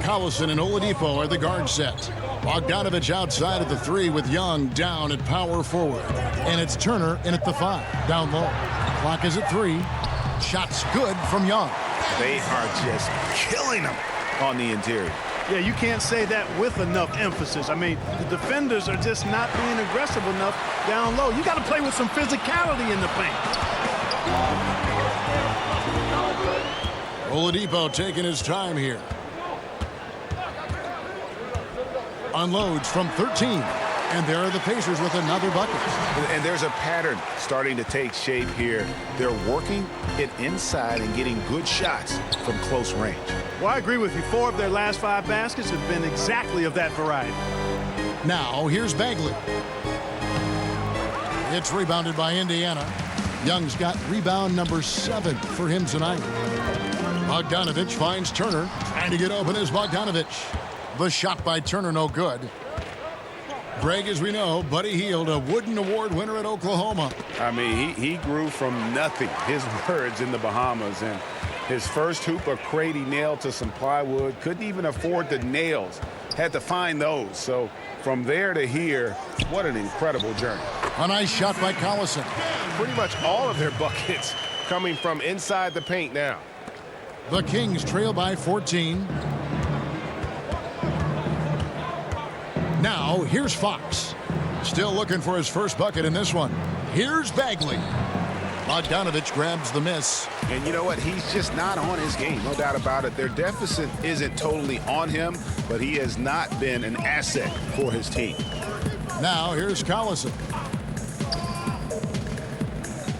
Collison and Oladipo are the guard set. Bogdanovich outside at the 3 with Young down at power forward. And it's Turner in at the 5, down low. Clock is at 3. Shots good from Young.
They are just killing them on the interior.
Yeah, you can't say that with enough emphasis. I mean, the defenders are just not being aggressive enough down low. You got to play with some physicality in the paint.
Oladipo taking his time here. Unloads from 13. And there are the Pacers with another bucket.
And there's a pattern starting to take shape here. They're working it inside and getting good shots from close range.
Well, I agree with you. 4 of their last 5 baskets have been exactly of that variety.
Now, here's Bagley. It's rebounded by Indiana. Young's got rebound number 7 for him tonight. Bogdanovich finds Turner. Trying to get open is Bogdanovich. The shot by Turner, no good. Greg, as we know, Buddy Hield, a Wooden Award winner at Oklahoma.
I mean, he grew from nothing, his words, in the Bahamas, and His first hoop of crate he nailed to some plywood. Couldn't even afford the nails. Had to find those. So from there to here, what an incredible journey.
A nice shot by Collison.
Pretty much all of their buckets coming from inside the paint now.
The Kings trail by 14. Now, here's Fox. Still looking for his first bucket in this one. Here's Bagley. Bogdanovich grabs the miss.
And you know what? He's just not on his game, no doubt about it. Their deficit isn't totally on him, but he has not been an asset for his team.
Now, here's Collison.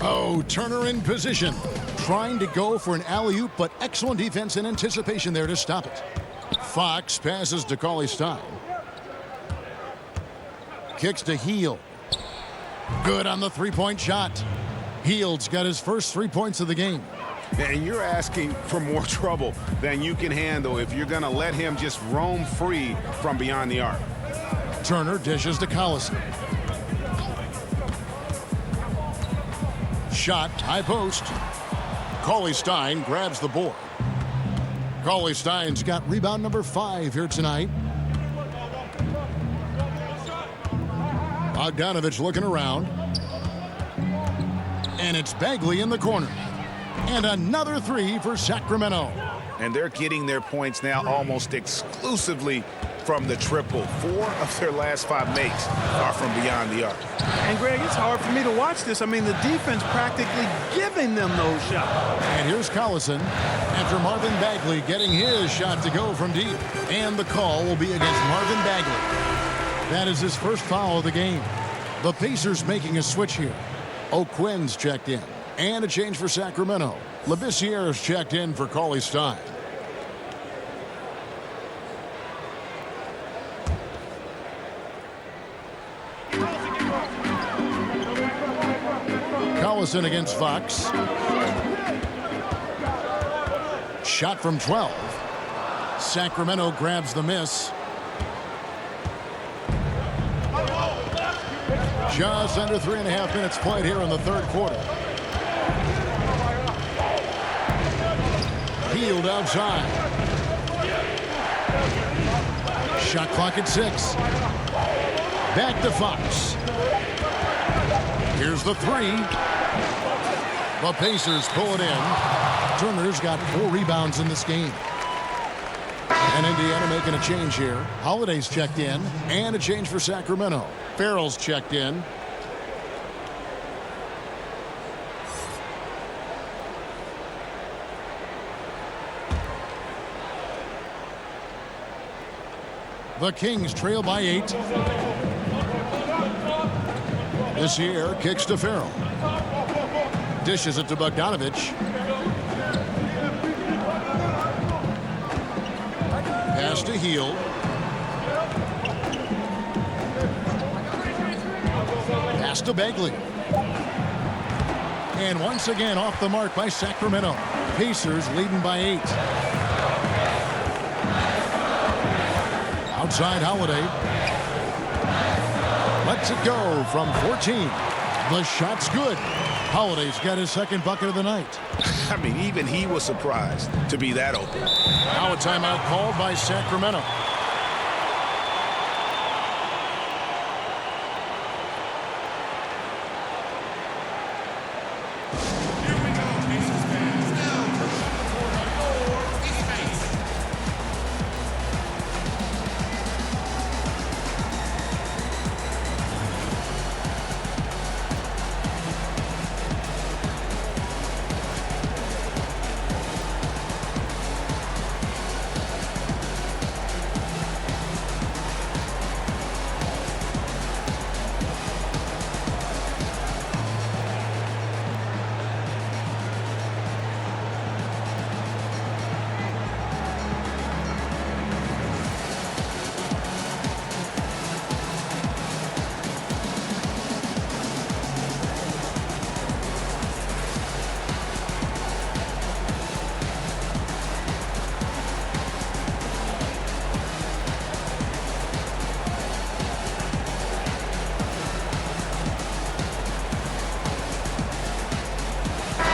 Oh, Turner in position. Trying to go for an alley-oop, but excellent defense and anticipation there to stop it. Fox passes to Cauley-Stein. Kicks to Hield. Good on the three-point shot. Hield's got his first 3 points of the game.
And you're asking for more trouble than you can handle if you're going to let him just roam free from beyond the arc.
Turner dishes to Collison. Shot, high post. Cauley-Stein grabs the board. Cauley-Stein's got rebound number 5 here tonight. Bogdanovich looking around. And it's Bagley in the corner. And another 3 for Sacramento.
And they're getting their points now almost exclusively from the triple. 4 of their last 5 makes are from beyond the arc.
And, Greg, it's hard for me to watch this. I mean, the defense practically giving them those shots.
And here's Collison after Marvin Bagley getting his shot to go from deep. And the call will be against Marvin Bagley. That is his first foul of the game. The Pacers making a switch here. O'Quinn's checked in. And a change for Sacramento. Labissiere's checked in for Cauley-Stein. Collison against Fox. Shot from 12. Sacramento grabs the miss. Just under 3.5 minutes played here in the third quarter. Hield outside. Shot clock at 6. Back to Fox. Here's the 3. The Pacers pull it in. Turner's got 4 rebounds in this game. And Indiana making a change here. Holiday's checked in. And a change for Sacramento. Farrell's checked in. The Kings trail by 8. Lassiere kicks to Farrell. Dishes it to Bogdanovich. Pass to Hield. Pass to Bagley. And once again off the mark by Sacramento. Pacers leading by 8. Outside Holiday. Lets it go from 14. The shot's good. Holiday's got his second bucket of the night.
I mean, even he was surprised to be that open.
Now a timeout called by Sacramento.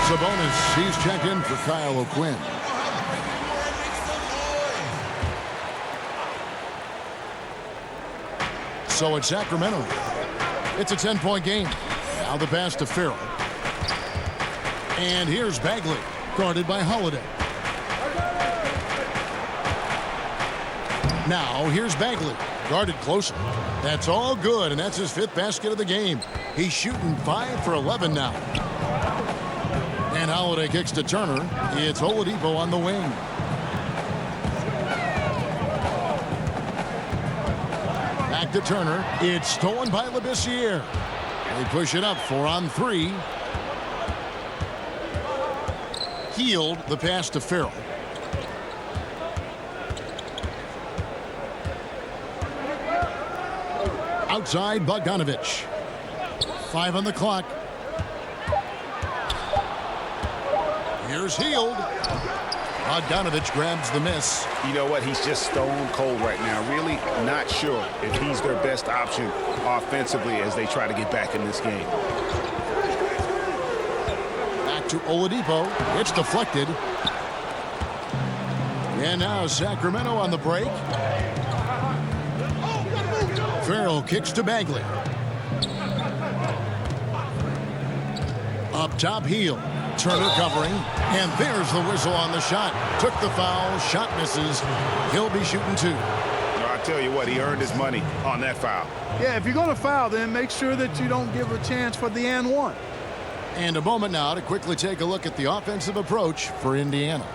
Sabonis, he's checked in for Kyle O'Quinn. So it's Sacramento. It's a 10-point game. Now the pass to Farrell. And here's Bagley, guarded by Holiday. Now here's Bagley, guarded closer. That's all good, and that's his 5th basket of the game. He's shooting 5 for 11 now. And Holiday kicks to Turner. It's Oladipo on the wing. Back to Turner. It's stolen by Labissiere. They push it up 4 on 3. Healed the pass to Farrell. Outside Bogdanovich. 5 on the clock. Here's Hield. Bogdanovich grabs the miss.
You know what? He's just stone cold right now. Really not sure if he's their best option offensively as they try to get back in this game.
Back to Oladipo. It's deflected. And now Sacramento on the break. Farrell kicks to Bagley. Up top, Hield. Turner covering, and there's the whistle on the shot. Took the foul, shot misses. He'll be shooting 2.
I tell you what, he earned his money on that foul.
Yeah, if you're going to foul, then make sure that you don't give a chance for the and one.
And a moment now to quickly take a look at the offensive approach for Indiana.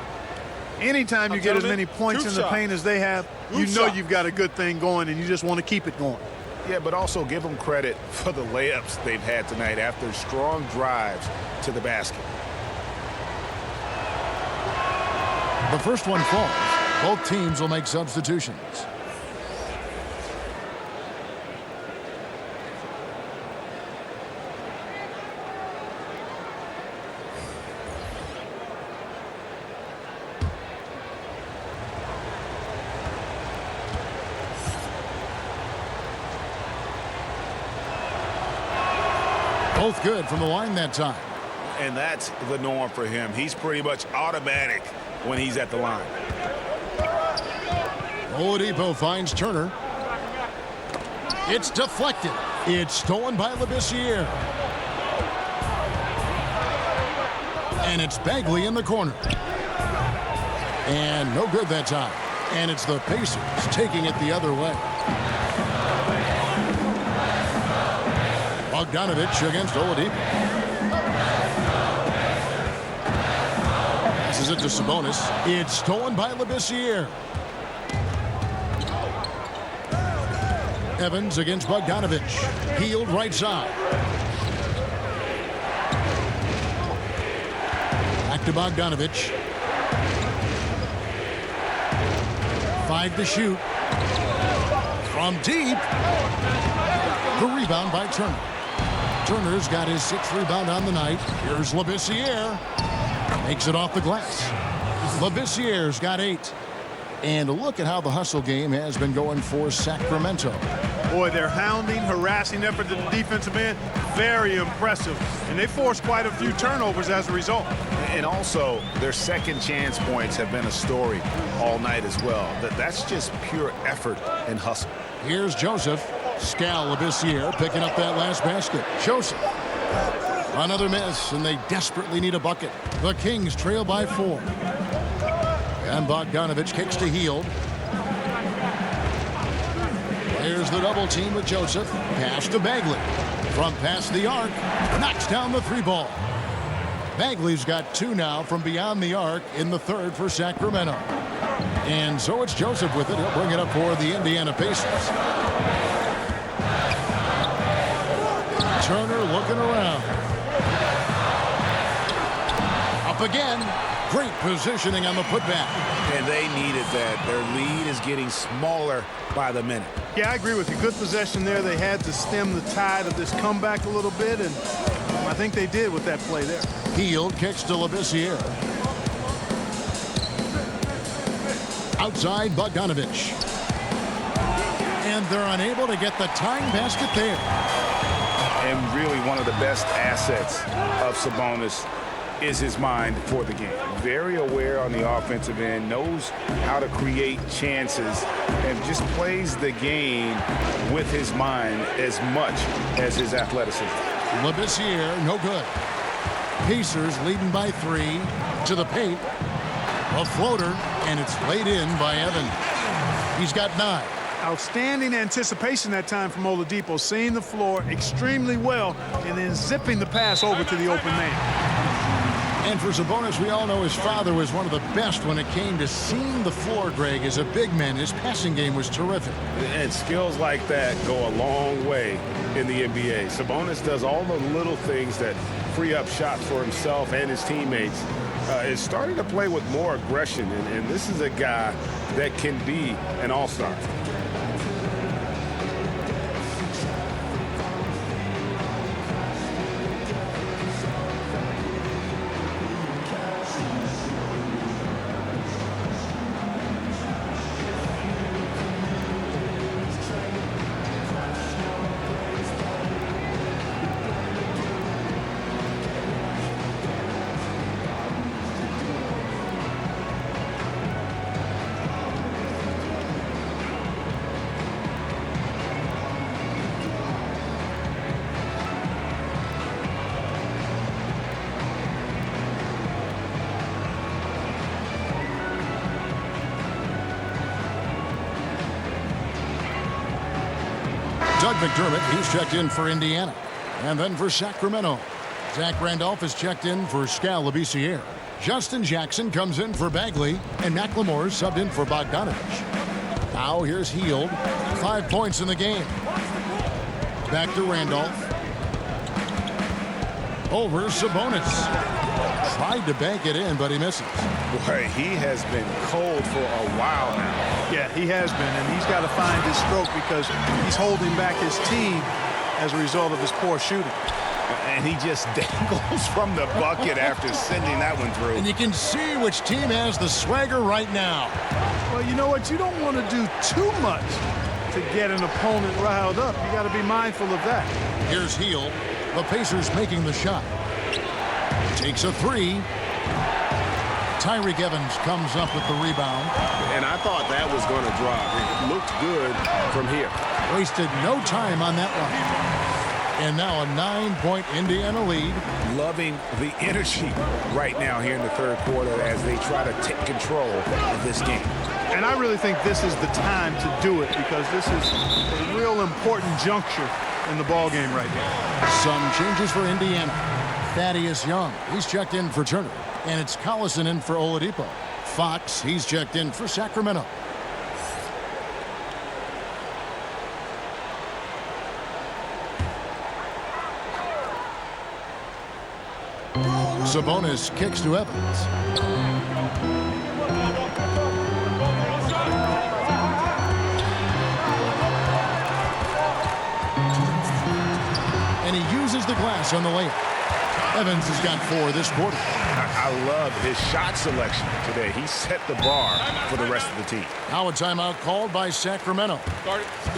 Anytime you get as many points in the paint as they have, you know you've got a good thing going, and you just want to keep it going.
Yeah, but also give them credit for the layups they've had tonight after strong drives to the basket.
The first one falls. Both teams will make substitutions. Both good from the line that time.
And that's the norm for him. He's pretty much automatic when he's at the line.
Oladipo finds Turner. It's deflected. It's stolen by Labissiere. And it's Bagley in the corner. And no good that time. And it's the Pacers taking it the other way. Bogdanovich against Oladipo. Passes it to Sabonis. It's stolen by Labissiere. Evans against Bogdanovich. Hield right side. Back to Bogdanovich. 5 to shoot. From deep. The rebound by Turner. Turner's got his 6th rebound on the night. Here's Labissiere. Makes it off the glass. Labissiere's got 8. And look at how the hustle game has been going for Sacramento.
Boy, their hounding, harassing effort to the defensive end, very impressive. And they forced quite a few turnovers as a result.
And also, their second chance points have been a story all night as well. That's just pure effort and hustle.
Here's Joseph. Skal Labissiere picking up that last basket. Joseph. Another miss, and they desperately need a bucket. The Kings trail by 4. And Bogdanovich kicks to Hield. There's the double team with Joseph. Pass to Bagley. From past the arc. Knocks down the 3 ball. Bagley's got 2 now from beyond the arc in the 3rd for Sacramento. And so it's Joseph with it. He'll bring it up for the Indiana Pacers. Turner looking around. Up again. Great positioning on the putback.
And they needed that. Their lead is getting smaller by the minute.
Yeah, I agree with you. Good possession there. They had to stem the tide of this comeback a little bit, and I think they did with that play there.
Hield kicks to Labissiere. Outside Bogdanovich. And they're unable to get the tying basket there.
And really one of the best assets of Sabonis is his mind for the game. Very aware on the offensive end, knows how to create chances, and just plays the game with his mind as much as his athleticism.
Labissiere, no good. Pacers leading by 3 to the paint. A floater, and it's laid in by Evans. He's got 9.
Outstanding anticipation that time from Oladipo, seeing the floor extremely well and then zipping the pass over to the open man.
And for Sabonis, we all know his father was one of the best when it came to seeing the floor, Greg. As a big man, his passing game was terrific.
And skills like that go a long way in the NBA. Sabonis does all the little things that free up shots for himself and his teammates. Is starting to play with more aggression, and this is a guy that can be an all-star.
Doug McDermott, he's checked in for Indiana. And then for Sacramento, Zach Randolph has checked in for Skal Labissiere. Justin Jackson comes in for Bagley, and McLemore subbed in for Bogdanovich. Now here's Hield, 5 points in the game. Back to Randolph. Over Sabonis. Tried to bank it in, but he misses.
Boy, he has been cold for a while now.
Yeah, he has been, and he's got to find his stroke because he's holding back his team as a result of his poor shooting.
And he just dangles from the bucket after sending that one through.
And you can see which team has the swagger right now.
Well, you know what? You don't want to do too much to get an opponent riled up. You got to be mindful of that.
Here's Hield. The Pacers making the shot. Takes a 3. Tyreke Evans comes up with the rebound.
And I thought that was going to drop. It looked good from here.
Wasted no time on that one. And now a 9-point Indiana lead.
Loving the energy right now here in the third quarter as they try to take control of this game.
And I really think this is the time to do it because this is a real important juncture in the ball game right now.
Some changes for Indiana. Thaddeus Young, he's checked in for Turner. And it's Collison in for Oladipo. Fox, he's checked in for Sacramento. Sabonis kicks to Evans. And he uses the glass on the layup. Evans has got 4 this quarter.
I love his shot selection today. He set the bar for the rest of the team.
Now a timeout called by Sacramento.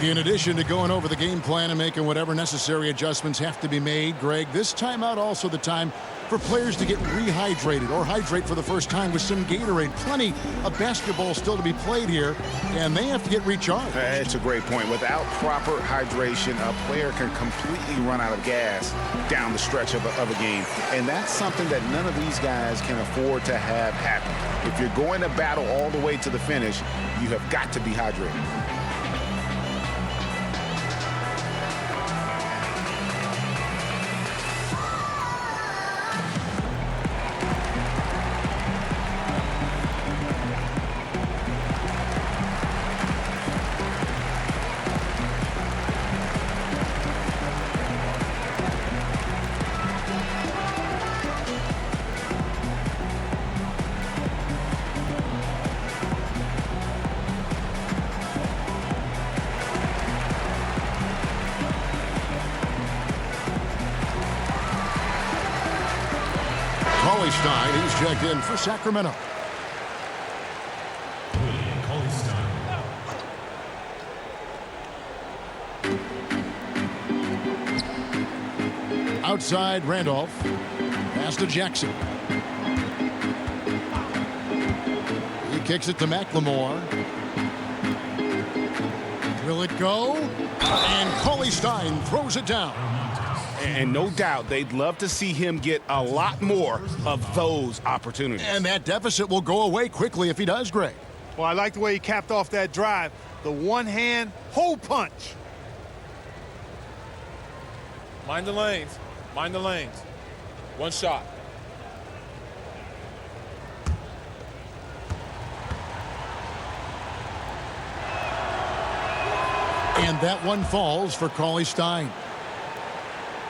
In addition to going over the game plan and making whatever necessary adjustments have to be made, Greg, this timeout also the time for players to get rehydrated or hydrate for the first time with some Gatorade. Plenty of basketball still to be played here, and they have to get recharged.
It's a great point. Without proper hydration, a player can completely run out of gas down the stretch of a game. And that's something that none of these guys can afford to have happen. If you're going to battle all the way to the finish, you have got to be hydrated.
Stein, he's checked in for Sacramento. Outside Randolph. Pass to Jackson. He kicks it to McLemore. Will it go? And Cauley Stein throws it down.
And no doubt they'd love to see him get a lot more of those opportunities.
And that deficit will go away quickly if he does, Greg.
Well, I like the way he capped off that drive. The one-hand hole punch.
Mind the lanes. Mind the lanes. One shot.
And that one falls for Cauley Stein.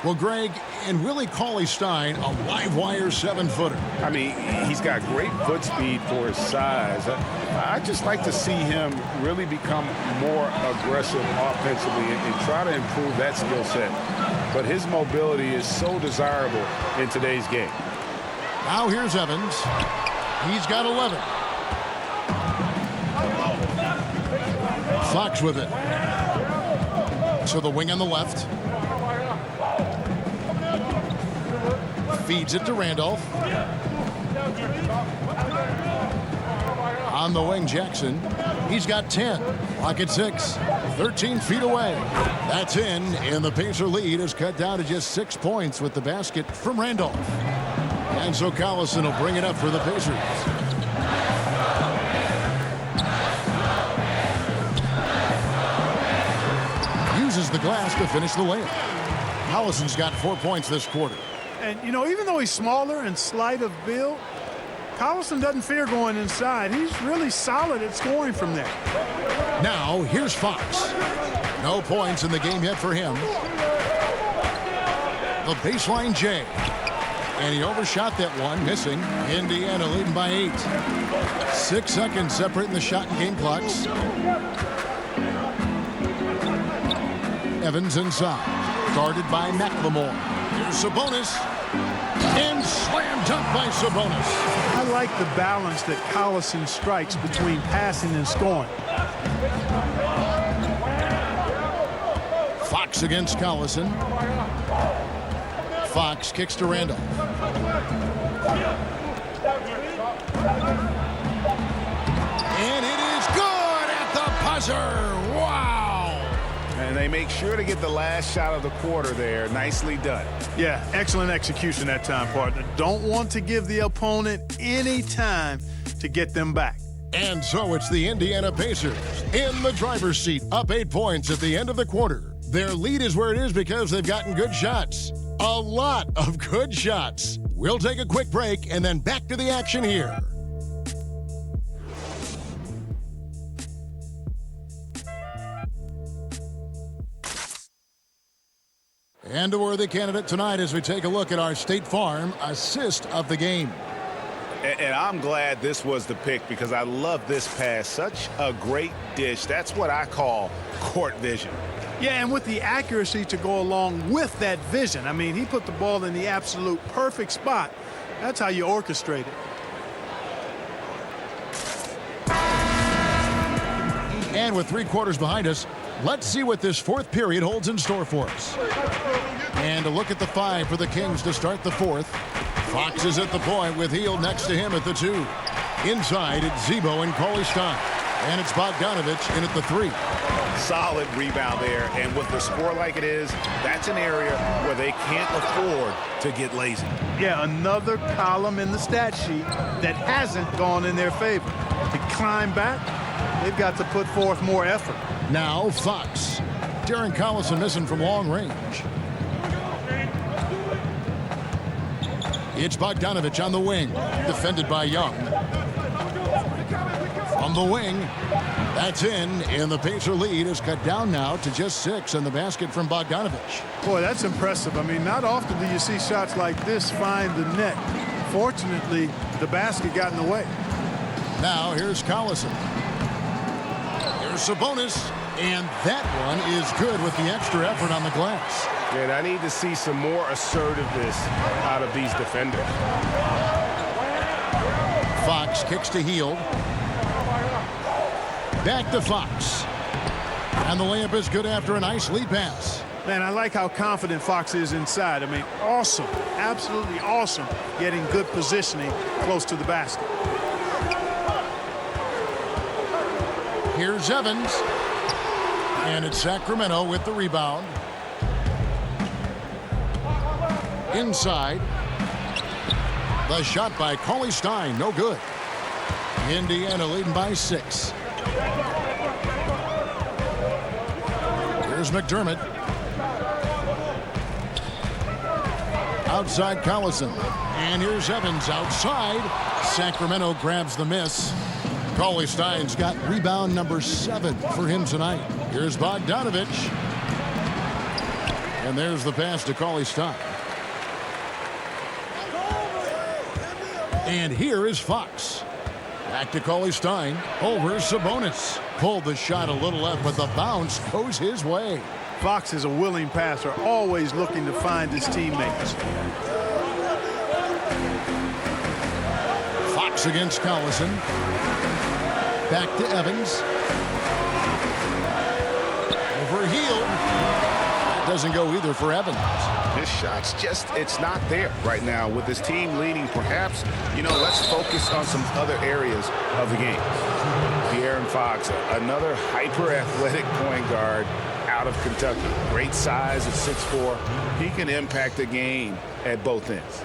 Well, Greg, and really Cauley Stein, a live wire 7-footer.
I mean, he's got great foot speed for his size. I just like to see him really become more aggressive offensively and try to improve that skill set. But his mobility is so desirable in today's game.
Now here's Evans. He's got 11. Fox with it. To the wing on the left. Feeds it to Randolph. On the wing, Jackson. He's got 10. Clock at 6. 13 feet away. That's in, and the Pacer lead is cut down to just 6 points with the basket from Randolph. And so Collison will bring it up for the Pacers. Uses the glass to finish the layup. Collison's got 4 points this quarter.
And, you know, even though he's smaller and slight of build, Collison doesn't fear going inside. He's really solid at scoring from there.
Now, here's Fox. No points in the game yet for him. The baseline J. And he overshot that one, missing. Indiana leading by 8. 6 seconds separating the shot and game clocks. Evans inside. Guarded by McLemore. Here's Sabonis. And slam dunk by Sabonis.
I like the balance that Collison strikes between passing and scoring.
Fox against Collison. Fox kicks to Randolph. And it is good at the buzzer. Wow.
And they make sure to get the last shot of the quarter there. Nicely done.
Yeah, excellent execution that time, partner. Don't want to give the opponent any time to get them back.
And so it's the Indiana Pacers in the driver's seat, up 8 points at the end of the quarter. Their lead is where it is because they've gotten good shots. A lot of good shots. We'll take a quick break and then back to the action here. And a worthy candidate tonight as we take a look at our State Farm assist of the game.
And I'm glad this was the pick because I love this pass. Such a great dish. That's what I call court vision.
Yeah, and with the accuracy to go along with that vision. I mean, he put the ball in the absolute perfect spot. That's how you orchestrate it.
And with 3 quarters behind us, let's see what this 4th period holds in store for us. And a look at the 5 for the Kings to start the 4th. Fox is at the point with Hield next to him at the 2. Inside, it's Zebo and Cauley Stein. And it's Bogdanovich in at the 3.
Solid rebound there. And with the score like it is, that's an area where they can't afford to get lazy.
Yeah, another column in the stat sheet that hasn't gone in their favor. To climb back, they've got to put forth more effort.
Now Fox. Darren Collison missing from long range. It's Bogdanovich on the wing. Defended by Young. From the wing. That's in. And the Pacer lead is cut down now to just 6 and the basket from Bogdanovich.
Boy, that's impressive. I mean, not often do you see shots like this find the net. Fortunately, the basket got in the way.
Now here's Collison. Here's Sabonis. And that one is good with the extra effort on the glass.
And I need to see some more assertiveness out of these defenders.
Fox kicks to Hield. Back to Fox. And the layup is good after a nice lead pass.
Man, I like how confident Fox is inside. I mean, awesome, absolutely awesome, getting good positioning close to the basket.
Here's Evans. And it's Sacramento with the rebound. Inside. The shot by Cauley Stein, no good. Indiana leading by 6. Here's McDermott. Outside Collison. And here's Evans outside. Sacramento grabs the miss. Cauley Stein's got rebound number 7 for him tonight. Here's Bogdanovich. And there's the pass to Cauley Stein. And here is Fox. Back to Cauley Stein. Over Sabonis. Pulled the shot a little left, but the bounce goes his way.
Fox is a willing passer, always looking to find his teammates.
Fox against Collison. Back to Evans. Overhealed. That doesn't go either for Evans.
His shot's just, it's not there right now. With his team leading, perhaps, let's focus on some other areas of the game. De'Aaron Fox, another hyper-athletic point guard out of Kentucky. Great size at 6'4". He can impact the game at both ends.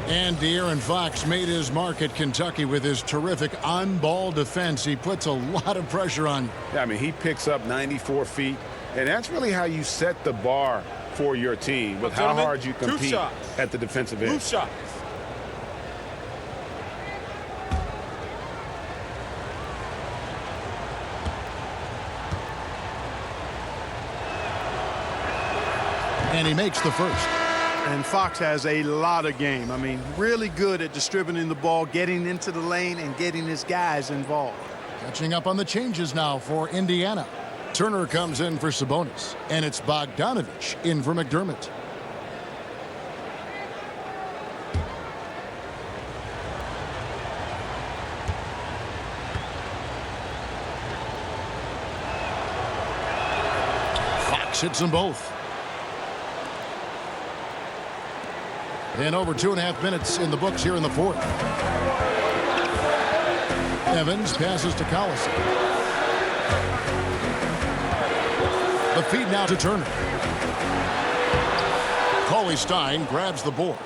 And De'Aaron Fox made his mark at Kentucky with his terrific on-ball defense. He puts a lot of pressure on you.
Yeah, I mean, he picks up 94 feet, and that's really how you set the bar for your team, with how hard you compete at the defensive end.
Move shots.
And he makes the first.
And Fox has a lot of game. I mean, really good at distributing the ball, getting into the lane, and getting his guys involved.
Catching up on the changes now for Indiana. Turner comes in for Sabonis, and it's Bogdanovich in for McDermott. Fox hits them both. And over 2.5 minutes in the books here in the fourth. Evans passes to Collison. The feed now to Turner. Cauley Stein grabs the board.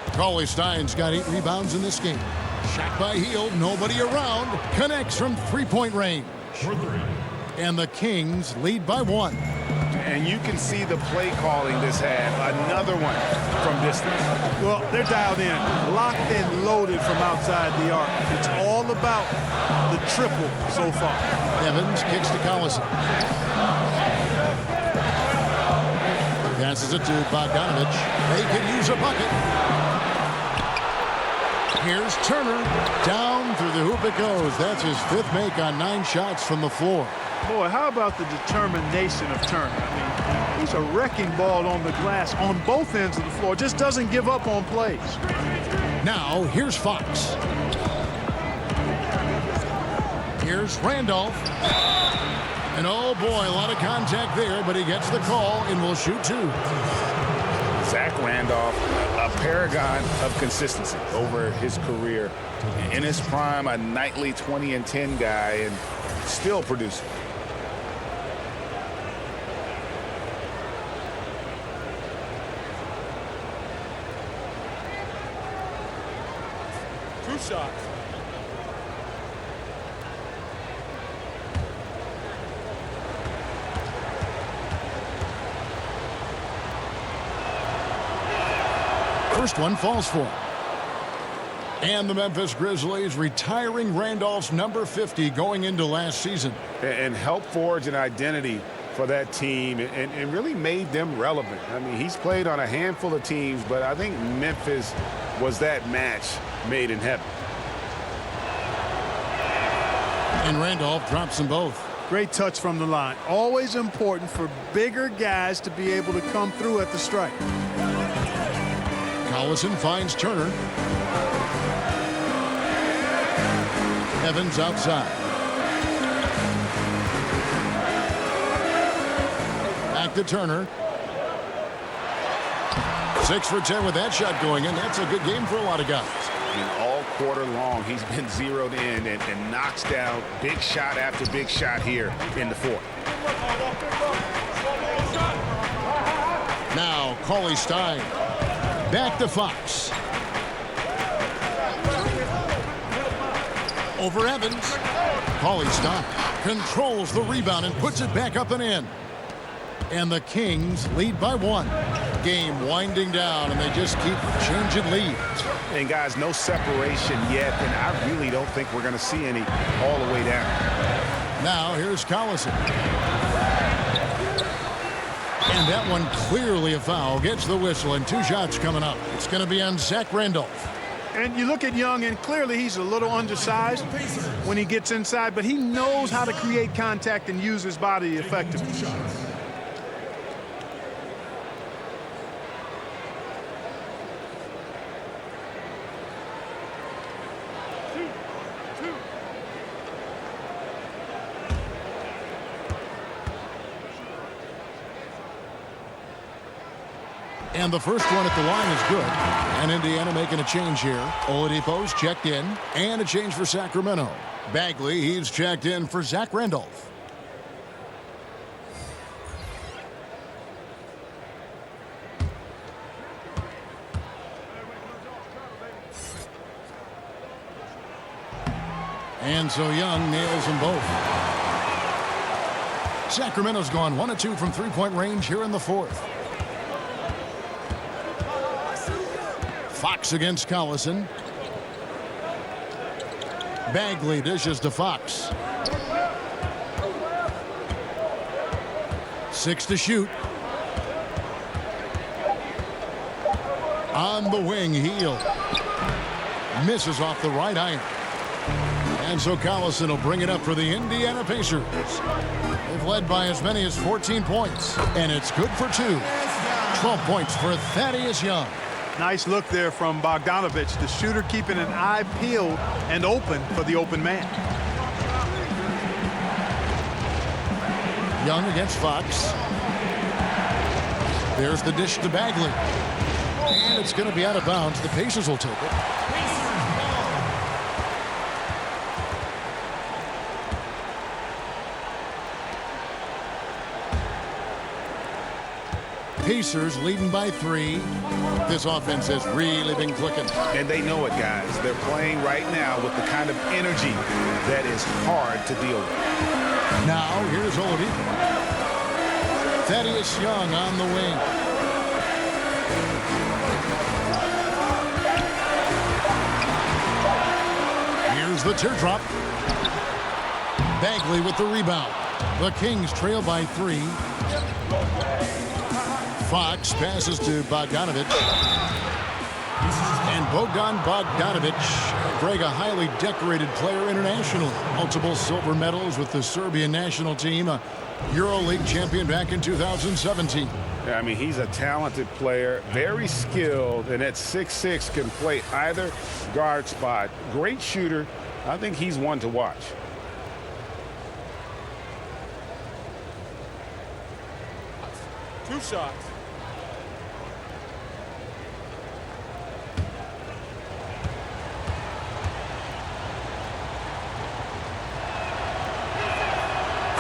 Cauley Stein's got 8 rebounds in this game. Shot by Hield, nobody around. Connects from 3-point range. And the Kings lead by 1.
And you can see the play calling this half. Another one from distance.
Well, they're dialed in, locked and loaded from outside the arc. It's all about the triple so far.
Evans kicks to Collison. Passes it to Bogdanovich. They could use a bucket. Here's Turner. Down through the hoop it goes. That's his 5th make on 9 shots from the floor.
Boy, how about the determination of Turner? I mean, he's a wrecking ball on the glass on both ends of the floor. Just doesn't give up on plays.
Now, here's Fox. Here's Randolph. And oh boy, a lot of contact there, but he gets the call and will shoot 2.
Zach Randolph, a paragon of consistency over his career. In his prime, a nightly 20 and 10 guy, and still producing.
Two shots.
First one falls for him. And the Memphis Grizzlies retiring Randolph's number 50 going into last season.
And helped forge an identity for that team and really made them relevant. I mean, he's played on a handful of teams, but I think Memphis was that match made in heaven.
And Randolph drops them both.
Great touch from the line. Always important for bigger guys to be able to come through at the strike.
Collison finds Turner. Evans outside. Back to Turner. 6 for 10 with that shot going in. That's a good game for a lot of guys.
I mean, all quarter long, he's been zeroed in and knocks down big shot after big shot here in the fourth.
Now, Cauley Stein. Back to Fox. Over Evans. Cauley Stein controls the rebound and puts it back up and in. And the Kings lead by 1. Game winding down, and they just keep changing leads.
And guys, no separation yet, and I really don't think we're going to see any all the way down.
Now here's Collison. And that one clearly a foul. Gets the whistle, and 2 shots coming up. It's going to be on Zach Randolph.
And you look at Young, and clearly he's a little undersized when he gets inside, but he knows how to create contact and use his body effectively.
And the first one at the line is good. And Indiana making a change here. Oladipo's checked in. And a change for Sacramento. Bagley, he's checked in for Zach Randolph. And so Young nails them both. Sacramento's gone 1 of 2 from three-point range here in the fourth. Fox against Collison. Bagley dishes to Fox. 6 to shoot. On the wing, Hield. Misses off the right iron. And so Collison will bring it up for the Indiana Pacers. They've led by as many as 14 points. And it's good for 2. 12 points for Thaddeus Young.
Nice look there from Bogdanovich, the shooter keeping an eye peeled and open for the open man.
Young against Fox. There's the dish to Bagley. And it's going to be out of bounds. The Pacers will take it. Pacers leading by 3. This offense has really been clicking.
And they know it, guys. They're playing right now with the kind of energy that is hard to deal with.
Now, here's Oladipo. Thaddeus Young on the wing. Here's the teardrop. Bagley with the rebound. The Kings trail by 3. Fox passes to Bogdanovich. And Bogdan Bogdanovich, Greg, a highly decorated player internationally. Multiple silver medals with the Serbian national team, a EuroLeague champion back in 2017.
Yeah, I mean, he's a talented player, very skilled, and at 6'6" can play either guard spot. Great shooter. I think he's one to watch.
Two shots.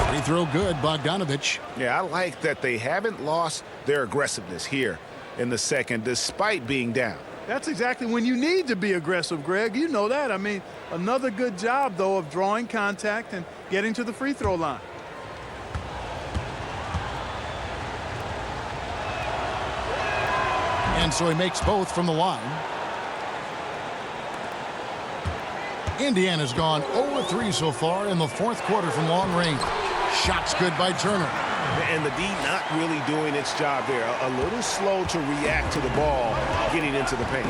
Free throw good, Bogdanovich.
Yeah, I like that they haven't lost their aggressiveness here in the second, despite being down.
That's exactly when you need to be aggressive, Greg. You know that. I mean, another good job, though, of drawing contact and getting to the free throw line.
And so he makes both from the line. Indiana's gone 0-3 so far in the fourth quarter from long range. Shots good by Turner.
And the D not really doing its job there. A little slow to react to the ball getting into the paint.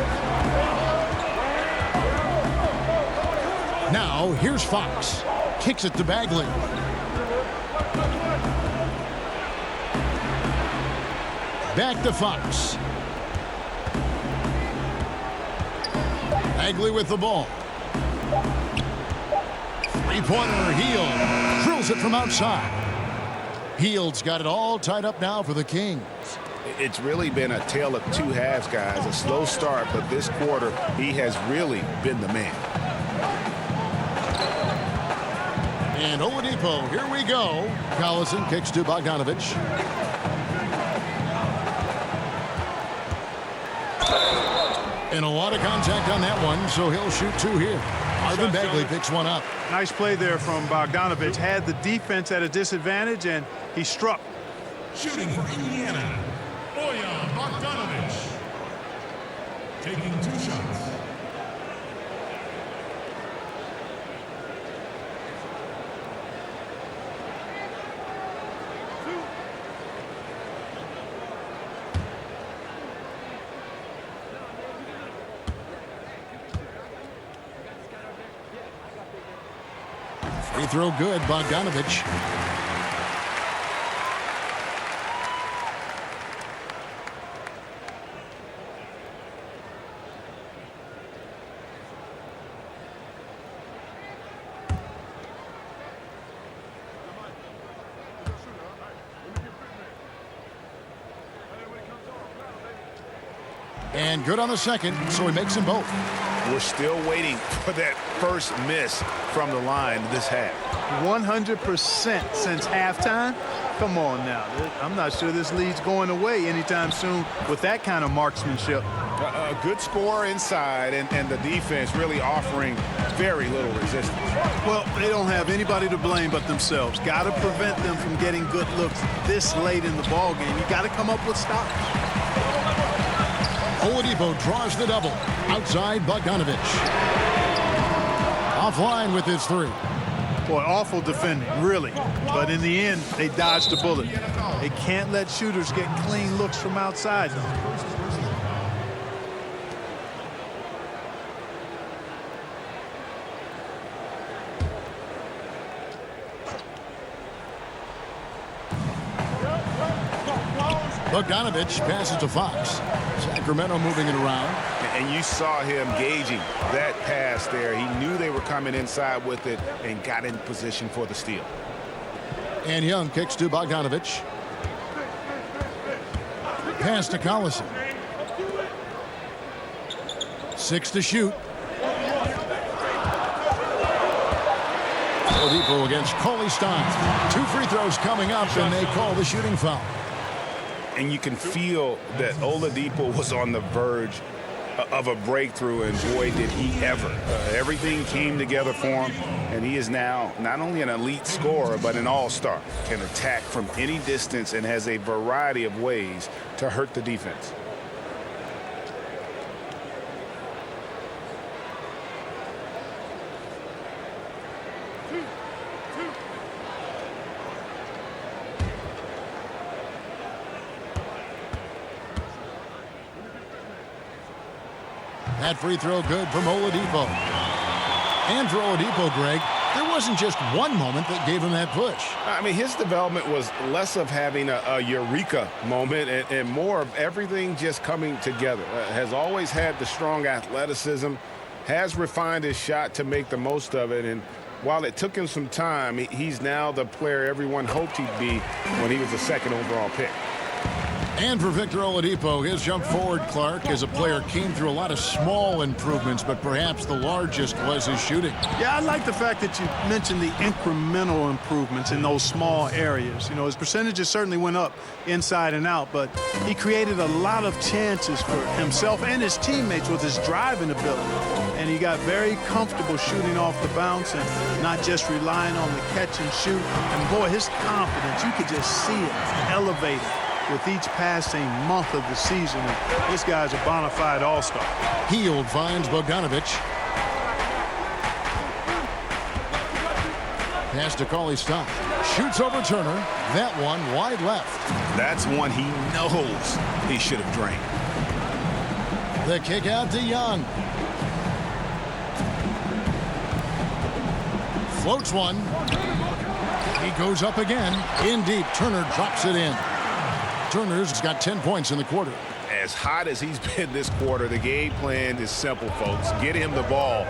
Now, here's Fox. Kicks it to Bagley. Back to Fox. Bagley with the ball. Three-pointer, Hield drills it from outside. Hield's got it all tied up now for the Kings.
It's really been a tale of two halves, guys. A slow start, but this quarter, he has really been the man.
And Oladipo, here we go. Collison kicks to Bogdanovich. And a lot of contact on that one, so he'll shoot 2 here. Marvin Bagley picks one up.
Nice play there from Bogdanovich. Had the defense at a disadvantage, and he struck.
Shooting for Indiana, Bojan Bogdanovich. Taking 2 shots.
Free throw good, Bogdanovich. And good on the second, so he makes them both.
We're still waiting for that first miss from the line this half.
100% since halftime. Come on now. I'm not sure this lead's going away anytime soon with that kind of marksmanship.
A good score inside, and the defense really offering very little resistance.
Well, they don't have anybody to blame but themselves. Got to prevent them from getting good looks this late in the ball game. You got to come up with stops.
Oladipo draws the double. Outside Bogdanovich. Offline with his 3.
Boy, awful defending, really. But in the end, they dodged the bullet. They can't let shooters get clean looks from outside.
Bogdanovich passes to Fox. Sacramento moving it around.
And you saw him gauging that pass there. He knew they were coming inside with it and got in position for the steal.
And Young kicks to Bogdanovich. Pass to Collison. 6 to shoot. Oladipo against Cauley Stein. 2 free throws coming up, and they call the shooting foul.
And you can feel that Oladipo was on the verge of a breakthrough, and boy, did he ever. Everything came together for him, and he is now not only an elite scorer, but an all-star. Can attack from any distance and has a variety of ways to hurt the defense.
That free throw good from Oladipo. And for Oladipo, Greg, there wasn't just one moment that gave him that push.
I mean, his development was less of having a eureka moment and more of everything just coming together. Has always had the strong athleticism, has refined his shot to make the most of it. And while it took him some time, he's now the player everyone hoped he'd be when he was the 2nd overall pick.
And for Victor Oladipo, his jump forward, Clark, as a player, came through a lot of small improvements, but perhaps the largest was his shooting.
Yeah, I like the fact that you mentioned the incremental improvements in those small areas. You know, his percentages certainly went up inside and out, but he created a lot of chances for himself and his teammates with his driving ability. And he got very comfortable shooting off the bounce and not just relying on the catch and shoot. And boy, his confidence, you could just see it elevated with each passing month of the season. And this guy's a bona fide all-star.
Hield finds Bogdanovich. Pass to Cauley Stein. Shoots over Turner. That one wide left.
That's one he knows he should have drained.
The kick out to Young. Floats one. He goes up again. In deep. Turner drops it in. Turner's got 10 points in the quarter.
As hot as he's been this quarter, the game plan is simple, folks. Get him the ball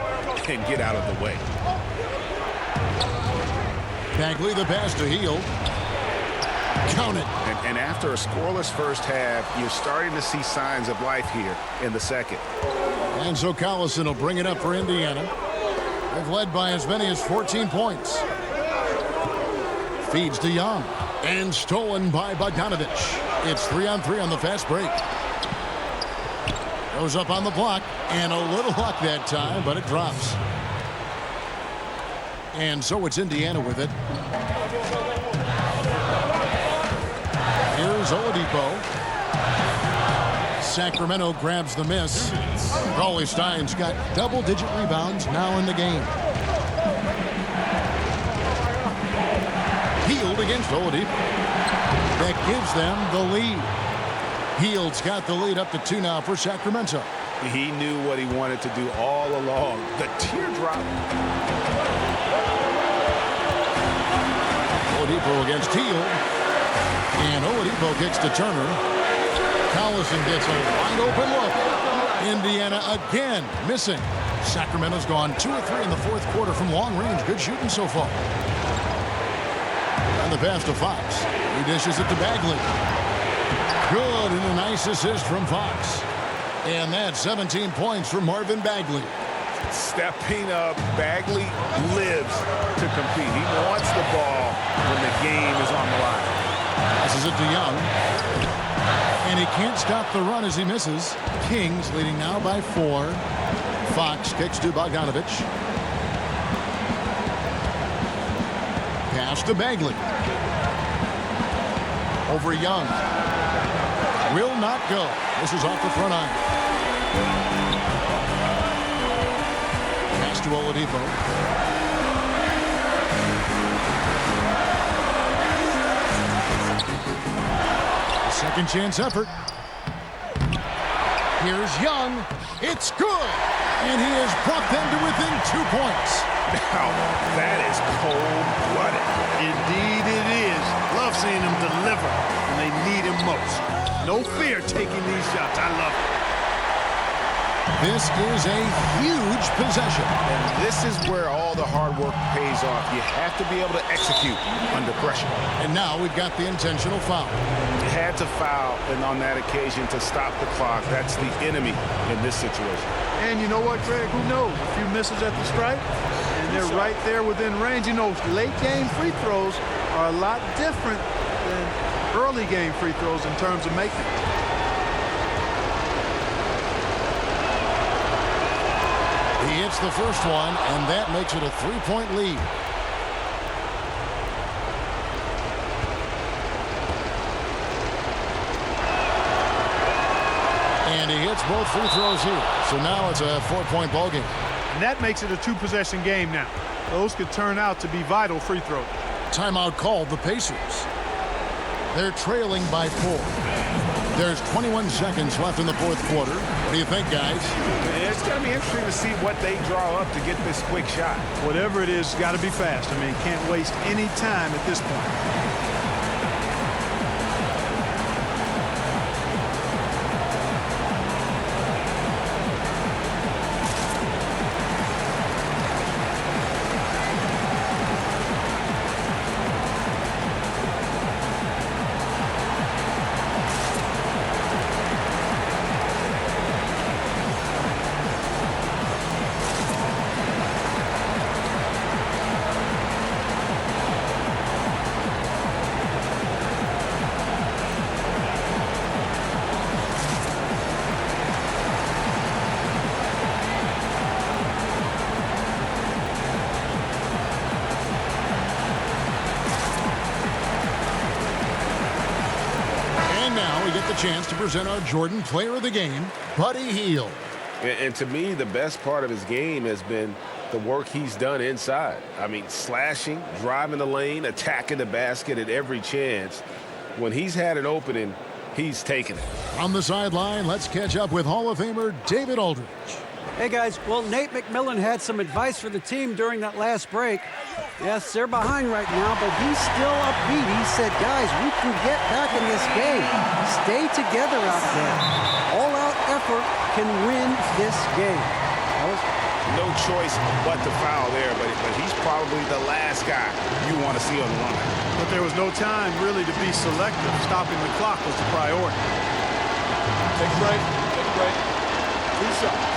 and get out of the way.
Bagley the pass to Hield. Count it.
And after a scoreless first half, you're starting to see signs of life here in the second.
And so Collison will bring it up for Indiana. They've led by as many as 14 points. Feeds to Young. And stolen by Bogdanovich. It's 3-on-3 on the fast break. Goes up on the block. And a little luck that time, but it drops. And so it's Indiana with it. Here's Oladipo. Sacramento grabs the miss. Cauley Stein's got double-digit rebounds now in the game. Hield against Oladipo. That gives them the lead. Hield's got the lead up to 2 now for Sacramento.
He knew what he wanted to do all along. The teardrop.
Oladipo against Hield. And Oladipo kicks to Turner. Collison gets a wide open look. Indiana again missing. Sacramento's gone 2 of 3 in the fourth quarter from long range. Good shooting so far. And the pass to Fox. He dishes it to Bagley. Good, and a nice assist from Fox. And that's 17 points for Marvin Bagley.
Stepping up, Bagley lives to compete. He wants the ball when the game is on the line.
Passes it to Young. And he can't stop the run as he misses. Kings leading now by 4. Fox kicks to Bogdanovich. Pass to Bagley. Over Young. Will not go. This is off the front iron. Pass to Oladipo. Second chance effort. Here's Young. It's good. And he has brought them to within 2 points.
Now, that is cold-blooded.
Indeed it is. Love seeing him deliver when they need him most. No fear taking these shots. I love it.
This is a huge possession.
And this is where all the hard work pays off. You have to be able to execute under pressure.
And now we've got the intentional foul.
You had to foul and on that occasion to stop the clock. That's the enemy in this situation.
And you know what, Greg? Who knows? A few misses at the stripe, and they're right there within range. You know, late game free throws are a lot different than early game free throws in terms of making.
He hits the first one, and that makes it a 3-point lead. And he hits both free throws here. So now it's a 4-point ball game.
And that makes it a 2-possession game now. Those could turn out to be vital free throws.
Timeout called the Pacers. They're trailing by 4. There's 21 seconds left in the fourth quarter. What do you think, guys?
It's going to be interesting to see what they draw up to get this quick shot.
Whatever it is, got to be fast. I mean, can't waste any time at this point.
Chance to present our Jordan Player of the Game, Buddy Hield.
And to me, the best part of his game has been the work he's done inside. I mean, slashing, driving the lane, attacking the basket at every chance. When he's had an opening, he's taken it.
On the sideline, let's catch up with Hall of Famer David Aldridge.
Hey, guys. Well, Nate McMillan had some advice for the team during that last break. Yes, they're behind right now, but he's still upbeat. He said, guys, we can get back in this game. Stay together out there. All-out effort can win this game.
no choice but to foul there, but he's probably the last guy you want to see on the line.
But there was no time really to be selective. Stopping the clock was the priority.
Take a break. Take a break. 2 shots.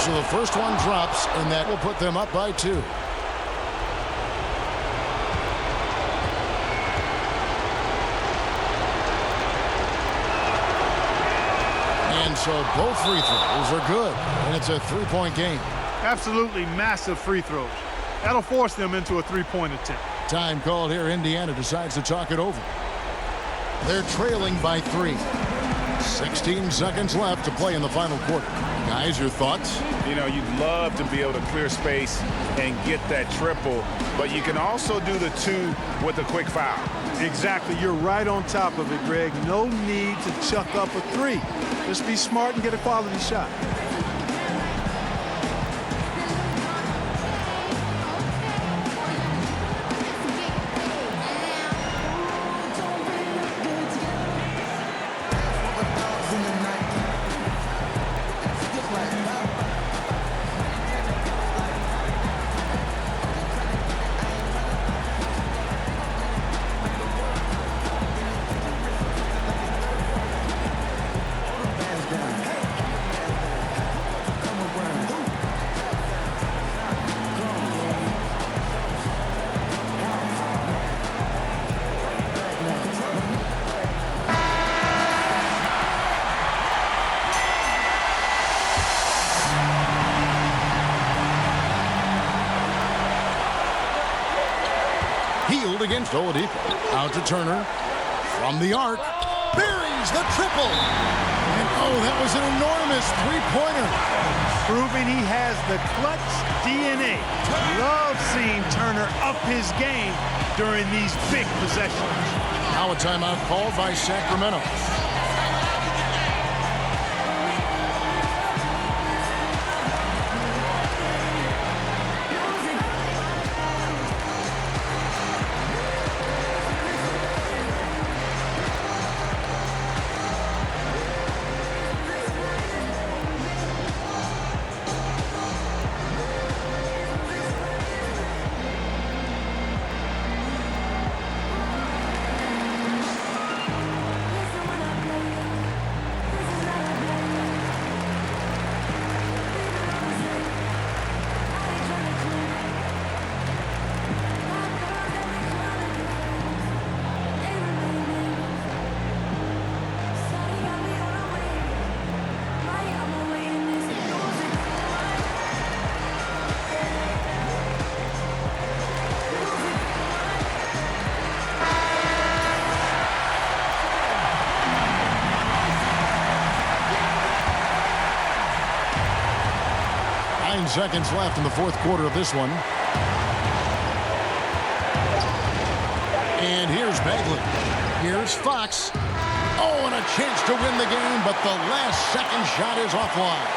So the first one drops, and that will put them up by 2. And so both free throws are good, and it's a 3-point game.
Absolutely massive free throws. That'll force them into a 3-point attempt.
Time called here. Indiana decides to talk it over. They're trailing by 3. 16 seconds left to play in the final quarter. Guys, your thoughts?
You know, you'd love to be able to clear space and get that triple, but you can also do the 2 with a quick foul.
Exactly. You're right on top of it, Greg. No need to chuck up a 3. Just be smart and get a quality shot.
Healed against Oladipo. Out to Turner. From the arc. Buries the triple. And oh, that was an enormous 3-pointer.
Proving he has the clutch DNA. Love seeing Turner up his game during these big possessions.
Now a timeout called by Sacramento. Seconds left in the fourth quarter of this one. And here's Bagley. Here's Fox. Oh, and a chance to win the game, but the last second shot is offline.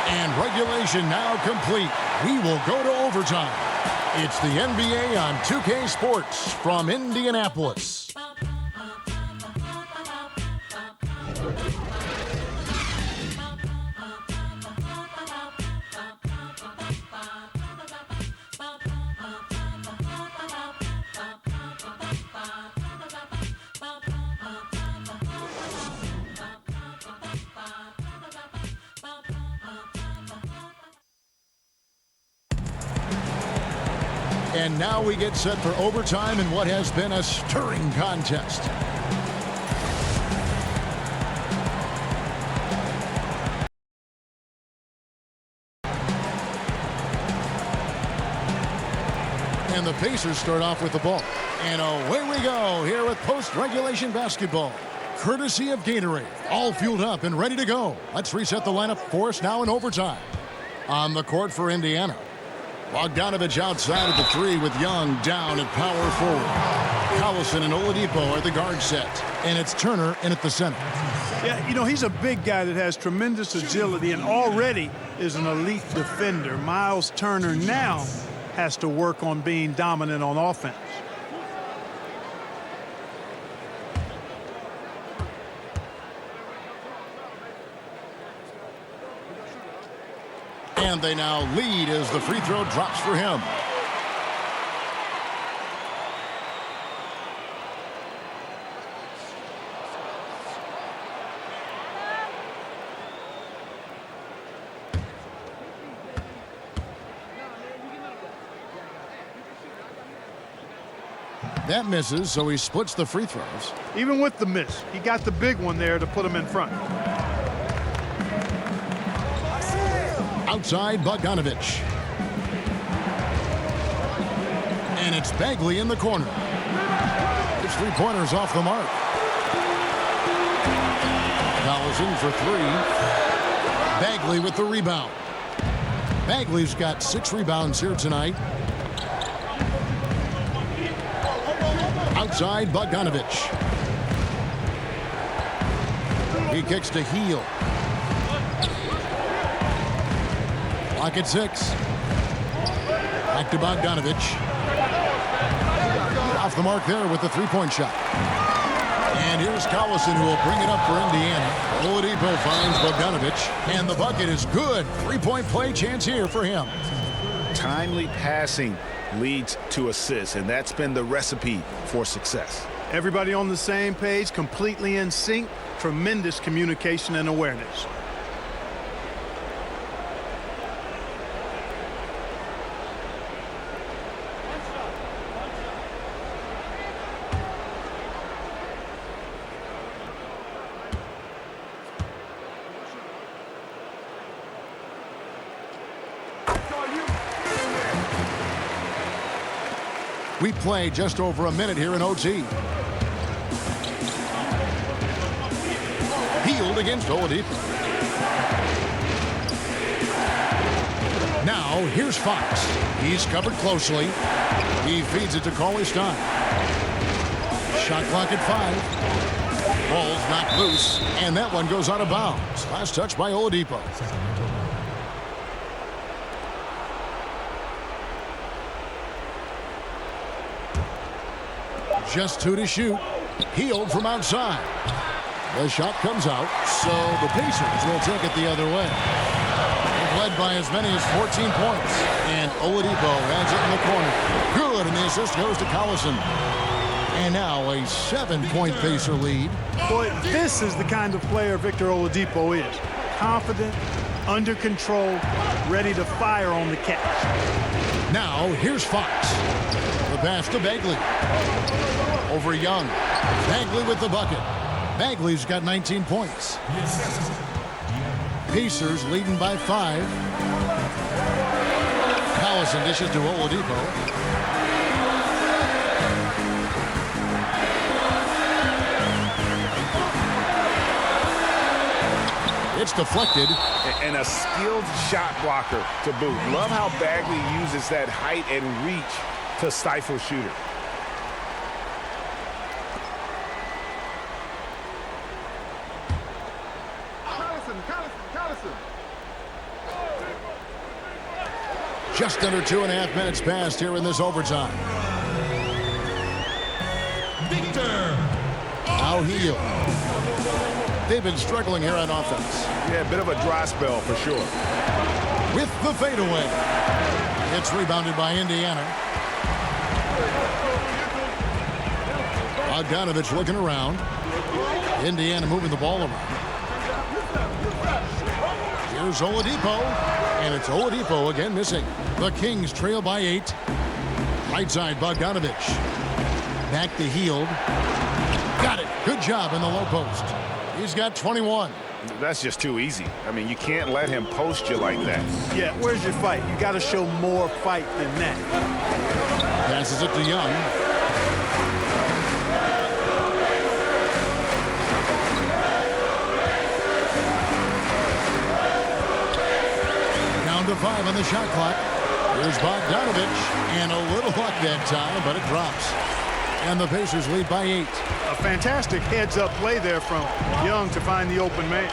And regulation now complete. We will go to overtime. It's the NBA on 2K Sports from Indianapolis. And now we get set for overtime in what has been a stirring contest. And the Pacers start off with the ball. And away we go here with post-regulation basketball. Courtesy of Gatorade. All fueled up and ready to go. Let's reset the lineup for us now in overtime. On the court for Indiana. Bogdanovich outside of the 3 with Young down at power forward. Collison and Oladipo are the guard set. And it's Turner in at the center.
Yeah, you know, he's a big guy that has tremendous agility and already is an elite defender. Miles Turner now has to work on being dominant on offense.
And they now lead as the free throw drops for him. That misses, so he splits the free throws.
Even with the miss, he got the big one there to put him in front.
Outside Bogdanovich. And it's Bagley in the corner. His three-pointers off the mark. Collison for three. Bagley with the rebound. Bagley's got 6 rebounds here tonight. Outside Bogdanovich. He kicks to Heel. Lock at 6. Back to Bogdanovich. Off the mark there with the three-point shot. And here's Collison, who will bring it up for Indiana. Oladipo finds Bogdanovich, and the bucket is good. Three-point play chance here for him.
Timely passing leads to assists, and that's been the recipe for success.
Everybody on the same page, completely in sync. Tremendous communication and awareness.
We play just over a minute here in OT. Healed against Oladipo. Now, here's Fox. He's covered closely. He feeds it to Cauley-Stein. Shot clock at 5. Ball's knocked loose, and that one goes out of bounds. Last touch by Oladipo. Just 2 to shoot. Healed from outside. The shot comes out, so the Pacers will take it the other way. They've led by as many as 14 points. And Oladipo has it in the corner. Good, and the assist goes to Collison. And now a 7-point Pacer lead.
Boy, this is the kind of player Victor Oladipo is. Confident, under control, ready to fire on the catch.
Now, here's Fox. The pass to Bagley. Over Young. Bagley with the bucket. Bagley's got 19 points. Pacers leading by 5. Collison dishes to Oladipo. It's deflected.
And a skilled shot blocker to boot. Love how Bagley uses that height and reach to stifle shooter.
Just under 2.5 minutes passed here in this overtime.
Victor.
Now Heel. They've been struggling here on offense.
Yeah, a bit of a dry spell for sure.
With the fadeaway. It's rebounded by Indiana. Bogdanovich looking around. Indiana moving the ball around. Here's Oladipo. And it's Oladipo again missing. The Kings trail by 8. Right side, Bogdanovich. Back to Hield. Got it. Good job in the low post. He's got 21.
That's just too easy. I mean, you can't let him post you like that.
Yeah, where's your fight? You got to show more fight than that.
Passes it to Young. Down to 5 on the shot clock. Here's Bogdanovich. And a little luck that time, but it drops. And the Pacers lead by 8.
A fantastic heads-up play there from Young to find the open man.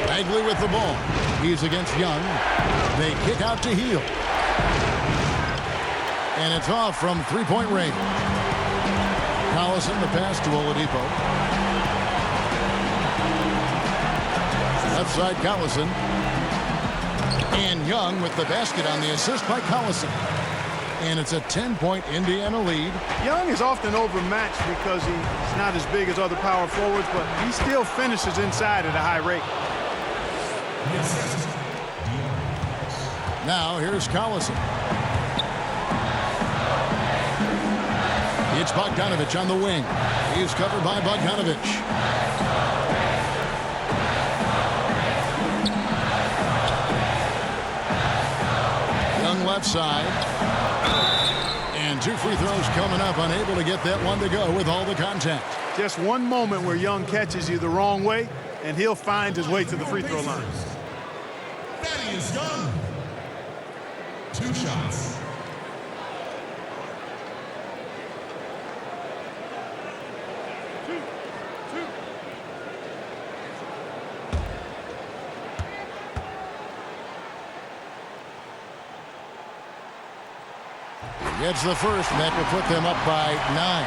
Bagley with the ball. He's against Young. They kick out to Heel. And it's off from three-point range. Collison, the pass to Oladipo. Left side, Collison. And Young with the basket on the assist by Collison. And it's a 10-point Indiana lead.
Young is often overmatched because he's not as big as other power forwards, but he still finishes inside at a high rate.
Now here's Collison. It's Bogdanovich on the wing. He's covered by Bogdanovich. Young left side. And 2 free throws coming up. Unable to get that one to go with all the contact.
Just one moment where Young catches you the wrong way, and he'll find his way to the free throw line.
Thaddeus Young. 2 shots.
Gets the first, and that will put them up by 9.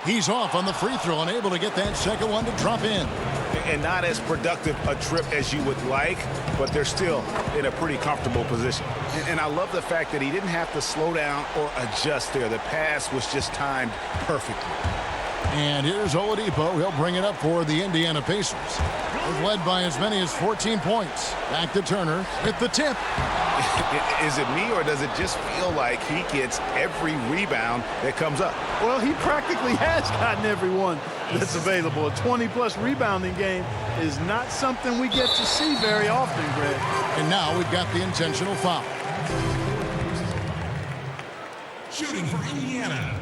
He's off on the free throw, unable to get that second one to drop in.
And not as productive a trip as you would like, but they're still in a pretty comfortable position. And I love the fact that he didn't have to slow down or adjust there. The pass was just timed perfectly.
And here's Oladipo. He'll bring it up for the Indiana Pacers. They've led by as many as 14 points. Back to Turner with the tip.
Is it me, or does it just feel like he gets every rebound that comes up?
Well, he practically has gotten every one that's available. A 20-plus rebounding game is not something we get to see very often, Greg.
And now we've got the intentional foul.
Shooting for Indiana,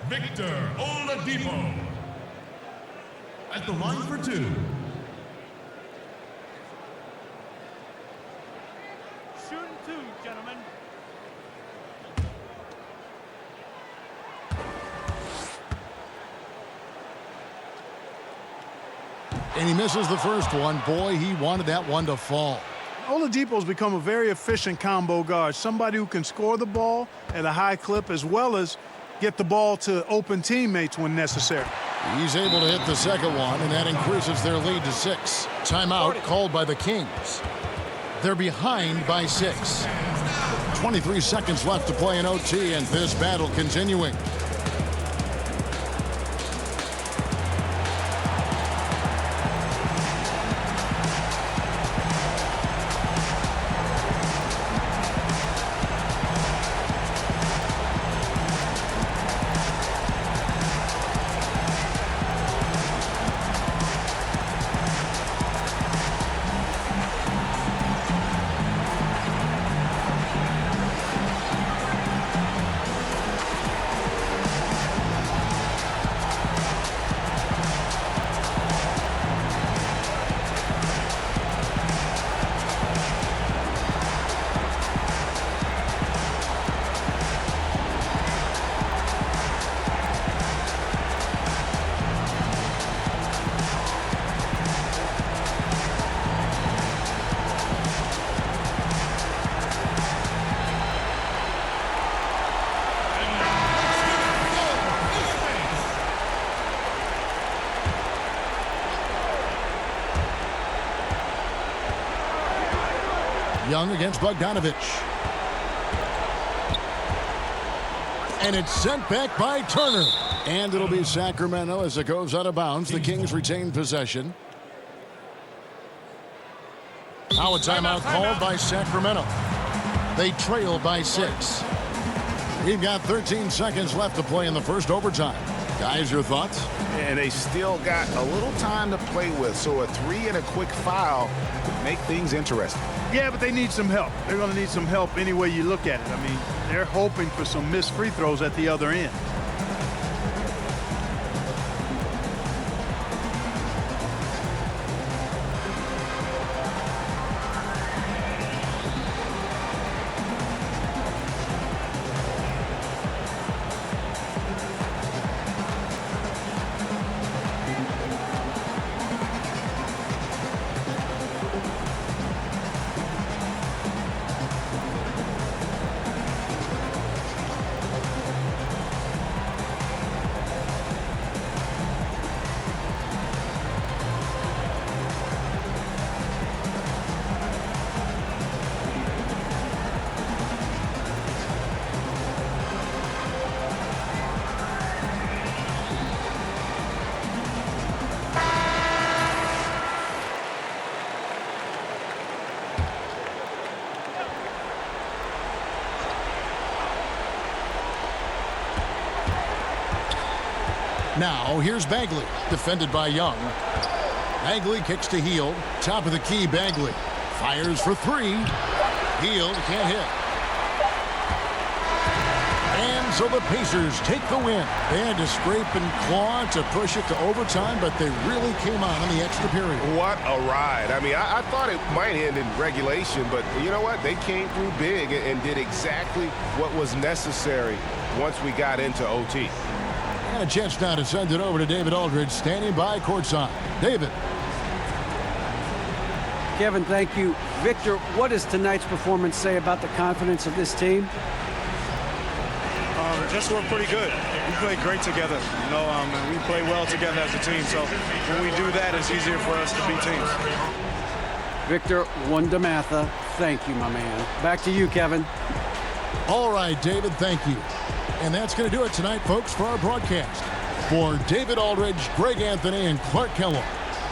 Victor Oladipo. At the line for 2.
Shooting 2, gentlemen.
And he misses the first one. Boy, he wanted that one to fall.
Oladipo's become a very efficient combo guard, somebody who can score the ball at a high clip as well as get the ball to open teammates when necessary.
He's able to hit the second one, and that increases their lead to 6. Timeout called by the Kings. They're behind by 6. 23 seconds left to play in OT, and this battle continuing. Young against Bogdanovich. And it's sent back by Turner. And it'll be Sacramento as it goes out of bounds. The Kings retain possession. Now a timeout called by Sacramento. They trail by 6. We've got 13 seconds left to play in the first overtime. Guys, your thoughts?
And they still got a little time to play with, so a 3 and a quick foul would make things interesting.
Yeah, but they need some help. They're going to need some help any way you look at it. I mean, they're hoping for some missed free throws at the other end.
Now, here's Bagley, defended by Young. Bagley kicks to Hield. Top of the key, Bagley. Fires for three. Hield can't hit. And so the Pacers take the win. They had to scrape and claw to push it to overtime, but they really came on in the extra period.
What a ride. I mean, I thought it might end in regulation, but you know what? They came through big and did exactly what was necessary once we got into OT.
And a chance now to send it over to David Aldridge, standing by courtside. David.
Kevin, thank you. Victor, what does tonight's performance say about the confidence of this team?
Just we're pretty good. We play great together, you know, and we play well together as a team. So when we do that, it's easier for us to beat teams.
Victor Wondermatha, thank you, my man. Back to you, Kevin.
All right, David, thank you. And that's going to do it tonight, folks, for our broadcast. For David Aldridge, Greg Anthony, and Clark Kellogg,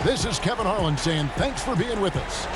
this is Kevin Harlan saying thanks for being with us.